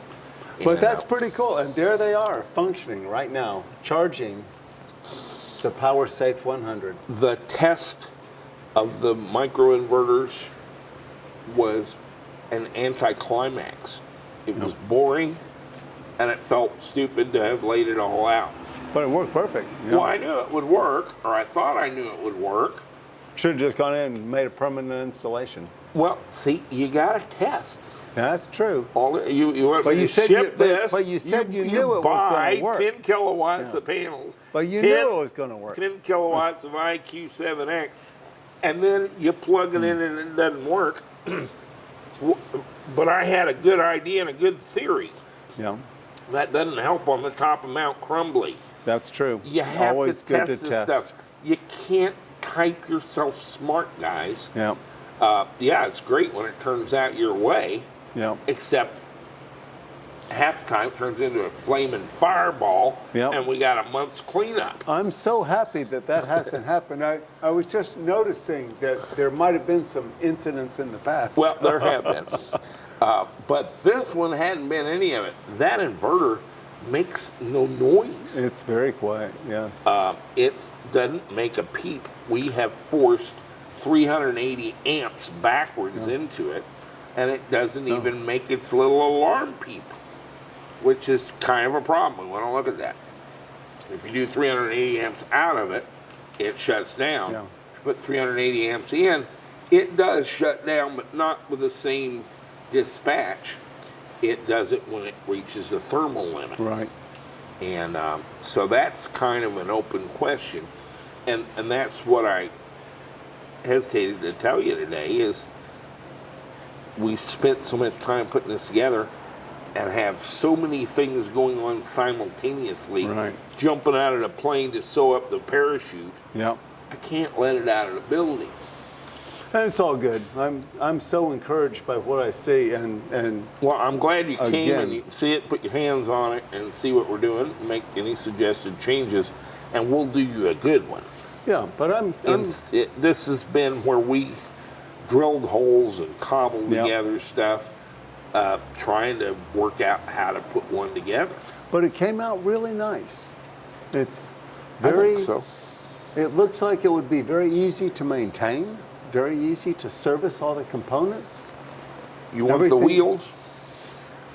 But And, that's pretty cool. And there they are, functioning right now, charging the PowerSafe 100. the test of the microinverters was an anticlimax. It was boring, and it felt stupid to have laid it all out. But it worked perfect. Yeah. Well, I knew it would work, or I thought I knew it would work. Should have just gone in and made a permanent installation. Well, see, you got to test. That's true. You want But me you to said ship you- but- this. but you said you knew it was buy gonna work. 10 kilowatts Yeah. of panels. But you 10 knew it was going to work. 10 kilowatts of IQ7X, and then you plug it in and it doesn't work. But I had a good idea and a good theory. Yeah, That doesn't help on the top of Mount Crumbly. that's true. You have Always to good test to this test. stuff. You can't type yourself smart, guys. Yeah, Yeah, it's great when it turns out your way, yeah. except half the time it turns into a flaming fireball, Yep. and we got a month's cleanup. I'm so happy that that hasn't happened. I was just noticing that there might have been some incidents in the past. Well, there have been. But this one hadn't been any of it. That inverter makes no noise. It's very quiet, yes. It doesn't make a peep. We have forced 380 amps backwards into it, and it doesn't even make its little alarm peep, which is kind of a problem. We want to look at that. If you do 380 amps out of it, it shuts down. Yeah. If you put 380 amps in, it does shut down, but not with the same dispatch. It does it when it reaches the thermal limit. Right. And so that's kind of an open question. And that's what I hesitated to tell you today is we spent so much time putting this together and have so many things going on simultaneously. Right. Jumping out of the plane to sew up the parachute. Yeah. I can't let it out of the building. And it's all good. I'm so encouraged by what I see and Well, I'm glad you came Again. and you see it, put your hands on it, and see what we're doing, make any suggested changes, and we'll do you a good one. yeah, but I'm This has been where we drilled holes and cobbled Yep. together stuff, trying to work out how to put one together. but it came out really nice. It's I very think so. It looks like it would be very easy to maintain, very easy to service all the components. You want the Everything- wheels?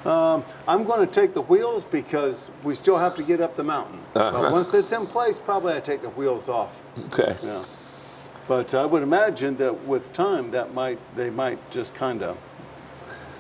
I'm going to take the wheels because we still have to get up the mountain. But once it's in place, probably I take the wheels off. Okay. Yeah. But I would imagine that with time, they might just kind of,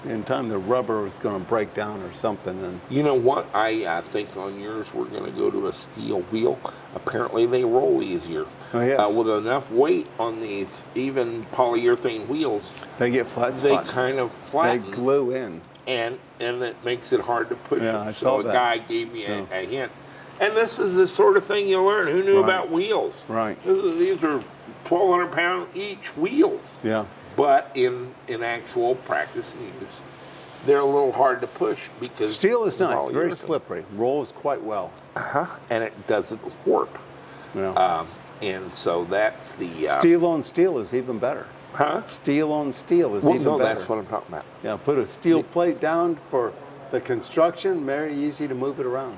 in time, the rubber is going to break down or something. And You know what? I think on yours we're going to go to a steel wheel. Apparently they roll easier. Oh, yes. With enough weight on these, even polyurethane wheels, they get flat they spots. kind of They flatten. glue in. and it makes it hard to push Yeah, them. I So saw a that. guy gave me a hint. And this is the sort of thing you learn. Who knew Right. about wheels? Right. These are 1,200-pound each wheels. Yeah. But in actual practice and use, they're a little hard to push because Steel is nice, all very urethane. slippery, rolls quite well. And it doesn't warp. Yeah. And so that's the Steel on steel is even better. Huh? Steel on steel is Well, even no, better. that's what I'm talking about. Yeah, put a steel plate down for the construction, very easy to move it around.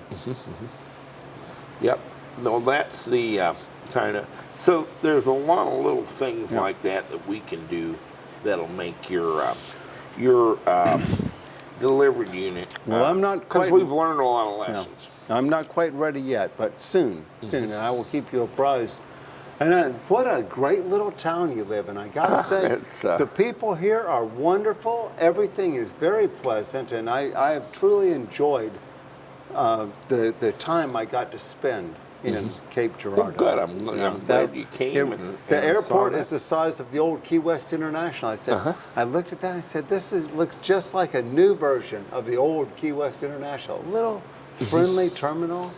Yep. No, that's the kind of. So there's a lot of little things like that we can do that'll make your delivery unit. Well, I'm not because quite. we've learned a lot of Yeah. lessons. I'm not quite ready yet, but soon, and I will keep you apprised. And what a great little town you live in. I gotta say, It's, the people here are wonderful. Everything is very pleasant, and I have truly enjoyed the time I got to spend in Cape Girardeau. Well, good. I'm glad you came. The and airport saw is the size of the old Key West International. I said, I looked at that and I said, looks just like a new version of the old Key West International. A little friendly terminal.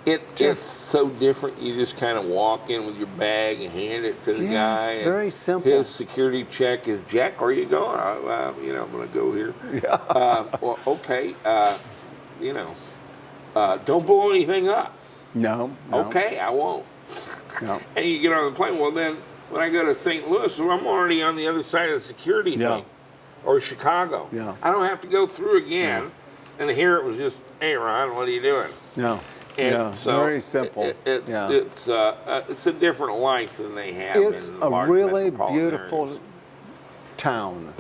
It's so different. You just kind of walk in with your bag and hand it to the Yes, guy. and very simple. His security check is, Jack, where are you going? I'm going to go here. Yeah. Well, okay. Don't blow anything up. No. Okay, I won't. No. And you get on the plane. Well, then when I go to St. Louis, well, I'm already on the other side of the security thing. Or Chicago. Yeah. I don't have to go through again. And here it was just, hey, Ron, what are you doing? No. And so very simple. It's a different life than they have. It's in a large really metropolitan beautiful areas. town.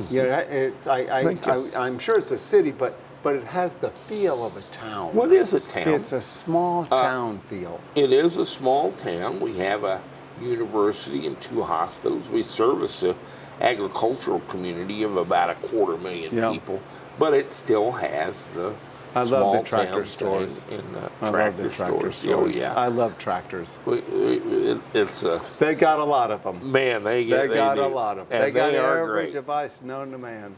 I'm sure it's a city, but it has the feel of a town. What is a town? It's a small town feel. It is a small town. We have a university and 2 hospitals. We service an agricultural community of about 250,000 people, but it still has the I small love the tractor town stores. And I love the tractor stores. Oh, yeah. I love tractors. It's a They got a lot of them. man. They got do. a lot of them. And They got are every great. device known to man.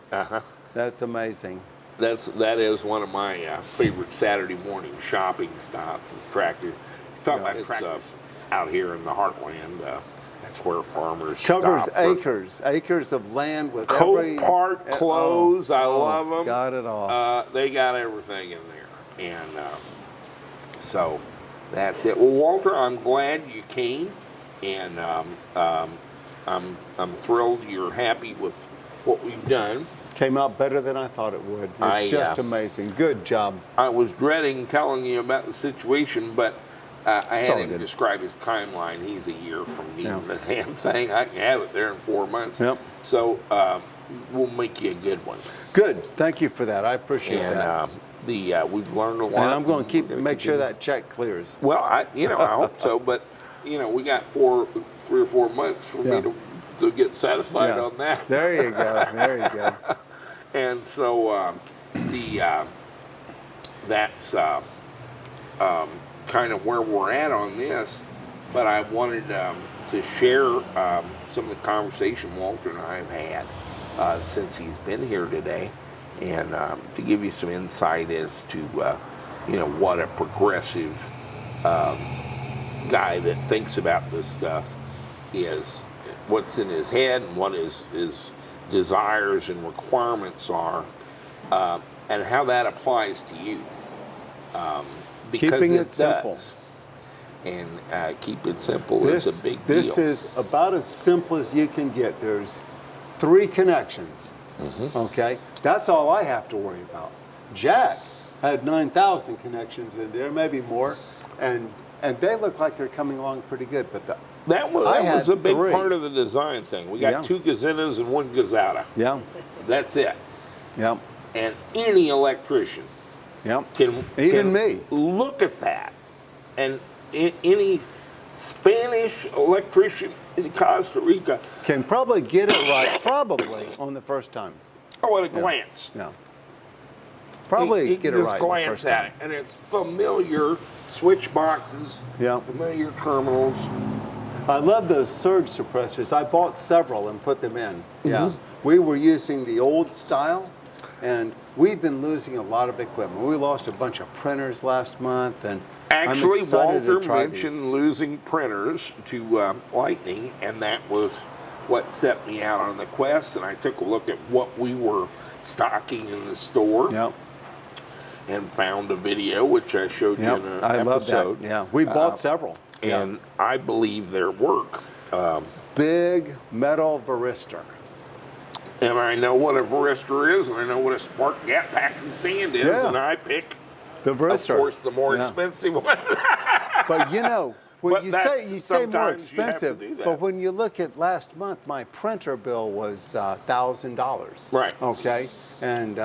That's amazing. That is one of my favorite Saturday morning shopping stops is tractor. Talk about tractors out here in the heartland. That's where farmers Covers stop for acres of land with coat, part, clothes. I love them. Got it all. They got everything in there, and so that's it. Well, Walter, I'm glad you came, and I'm thrilled you're happy with what we've done. Came out better than I thought it would. It's just amazing. Good job. I was dreading telling you about the situation, but I had him describe his timeline. He's a year from needing the damn thing. I can have it there in 4 months. Yep. So we'll make you a good one. Good. Thank you for that. I appreciate that. We've learned a lot. And I'm going to make sure that check clears. Well, I hope so, but we got 3 or 4 months for me to get satisfied on that. There you go. There you go. And so that's kind of where we're at on this. But I wanted to share some of the conversation Walter and I have had since he's been here today, and to give you some insight as to what a progressive guy that thinks about this stuff is, what's in his head and what his desires and requirements are, and how that applies to you. Because Keeping it does. simple. And keep it simple is a big deal. This is about as simple as you can get. There's 3 connections. Okay? That's all I have to worry about. Jack had 9,000 connections in there, maybe more, and they look like they're coming along pretty good. But that was a big 3. part of the design thing. We got 2 gazetas and 1 gazetta. Yeah. That's it. Yeah. And any electrician can me look at that, and any Spanish electrician in Costa Rica can probably get it right, probably on the first time. Oh, at a glance. Yeah. Probably you get it just right. glance at it, and it's familiar switch boxes, familiar terminals. I love those surge suppressors. I bought several and put them in. Yeah. We were using the old style, And we've been losing a lot of equipment. We lost a bunch of printers last month, and Actually, I'm excited Walter to try mentioned these. losing printers to lightning, and that was what set me out on the quest. And I took a look at what we were stocking in the store. Yep. And found a video, which I showed you in an I episode. love that. Yeah, we bought several. And I believe their work. Big metal varistor. And I know what a varistor is, and I know what a spark gap packing sand is, Yeah. and I pick, The of varistor. course, the more expensive one. But you know, when But you that's- say more sometimes you have to expensive, do that. but when you look at last month, my printer bill was $1,000. Right. Okay. And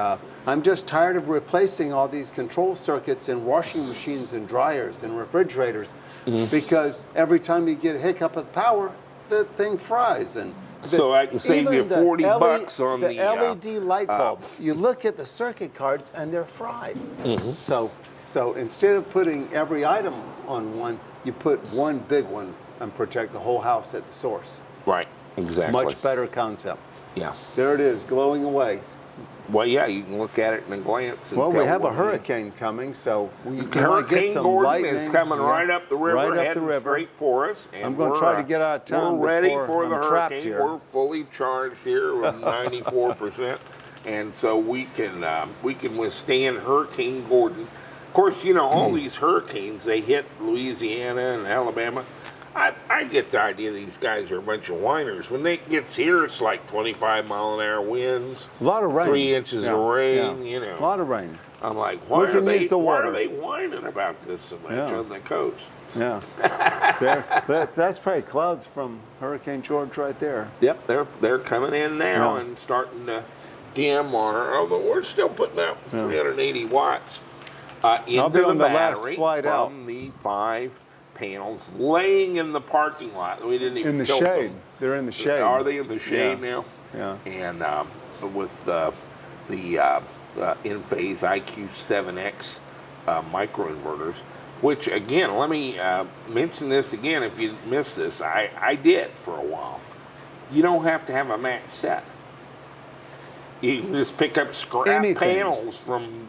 I'm just tired of replacing all these control circuits in washing machines and dryers and refrigerators, because every time you get a hiccup of power, the thing fries. And So I can save you even the $40 on the the LED light bulbs. You look at the circuit cards and they're fried. So instead of putting every item on one, you put one big one and protect the whole house at the source. Right, exactly. Much better concept. Yeah. There it is, glowing away. Well, yeah, you can look at it in a glance. And Well, we tell have a what it is. hurricane coming, so we might get Hurricane some Gordon lightning. is coming right up the river, right up the heading river. straight for us. And I'm gonna we're, try to get out of town We're ready before for the I'm trapped hurricane. here. We're fully charged here with 94%, and so we can withstand Hurricane Gordon. Of course, you know all these hurricanes, they hit Louisiana and Alabama. I get the idea these guys are a bunch of whiners. When it gets here, it's like 25-mile-an-hour winds. A lot of rain. 3 inches of rain, you know. A lot of rain. I'm like, why We can use the why water. are they whining about this so much Yeah. on the coast? Yeah. That's probably clouds from Hurricane George right there. Yep, they're coming in now Yeah. and starting to dim on her. Although we're still putting out 380 watts into I'll be on the battery last flight from out. the 5 panels laying in the parking lot. We didn't even In the tilt shade. them. They're in the shade. Are they in the shade Yeah. now? Yeah. And with the in-phase IQ7X microinverters, which again, let me mention this again if you missed this. I did for a while. You don't have to have a match set. You can just pick up scrap Anything. panels from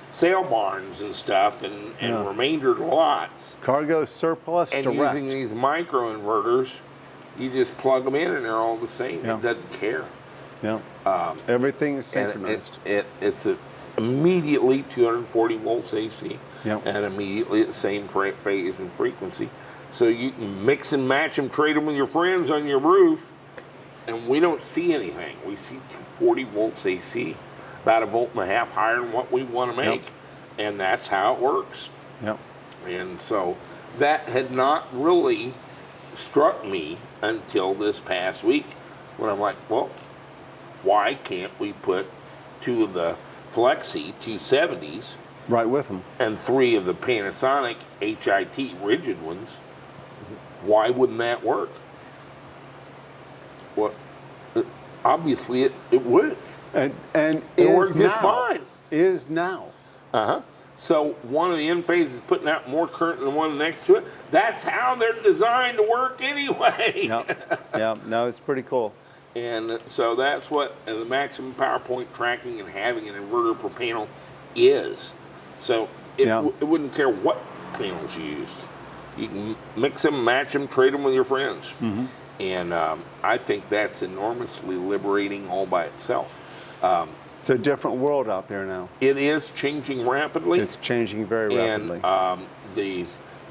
sale barns and stuff and remaindered lots. Cargo surplus And direct. using these microinverters, you just plug them in and they're all the same. Yeah. It doesn't care. Yeah. Everything is And synchronized. it's immediately 240 volts AC Yep. and immediately at the same phase and frequency. So you can mix and match them, trade them with your friends on your roof, and we don't see anything. We see 240 volts AC, about 1.5 volts higher than what we want to make, and that's how it works. Yep. And so that had not really struck me until this past week when I'm like, well, why can't we put 2 of the Flexi 270s Right with them. and 3 of the Panasonic HIT rigid ones? Why wouldn't that work? Well, obviously it would. And It is worked now. just fine. Is now. So one of the end phases is putting out more current than the one next to it. That's how they're designed to work anyway. Yep. Yeah. No, it's pretty cool. And so that's what the maximum power point tracking and having an inverter per panel is. So it wouldn't care what panels you use. You can mix them, match them, trade them with your friends. And I think that's enormously liberating all by itself. It's a different world out there now. It is changing rapidly. It's changing very rapidly. And the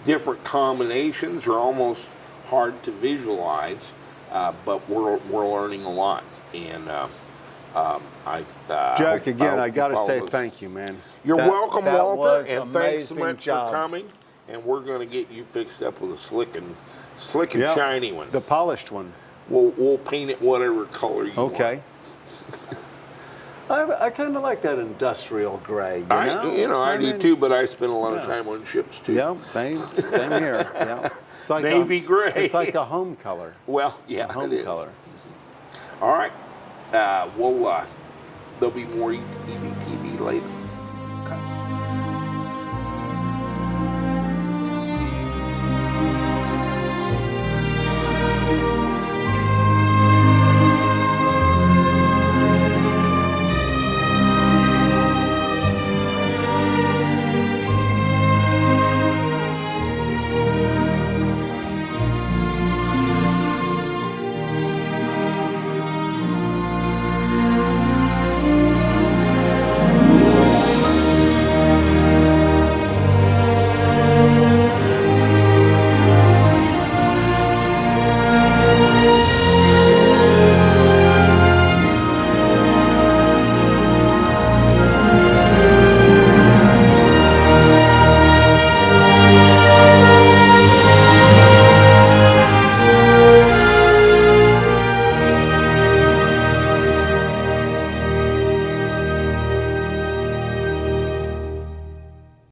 different combinations are almost hard to visualize, but we're learning a lot. And Jack, again, I got to say this. thank you, man. You're welcome, that Walter, was and thanks so amazing much job. for coming. And we're going to get you fixed up with a slick and Yep. shiny one. The polished one. We'll paint it whatever color you want. Okay. I kind of like that industrial gray, you know? I do too, but I spend a lot of time on ships too. Yeah, same here. Yeah. It's like Navy gray. It's like a home color. Well, yeah, A home it is. color. All right. There'll be more EVTV later.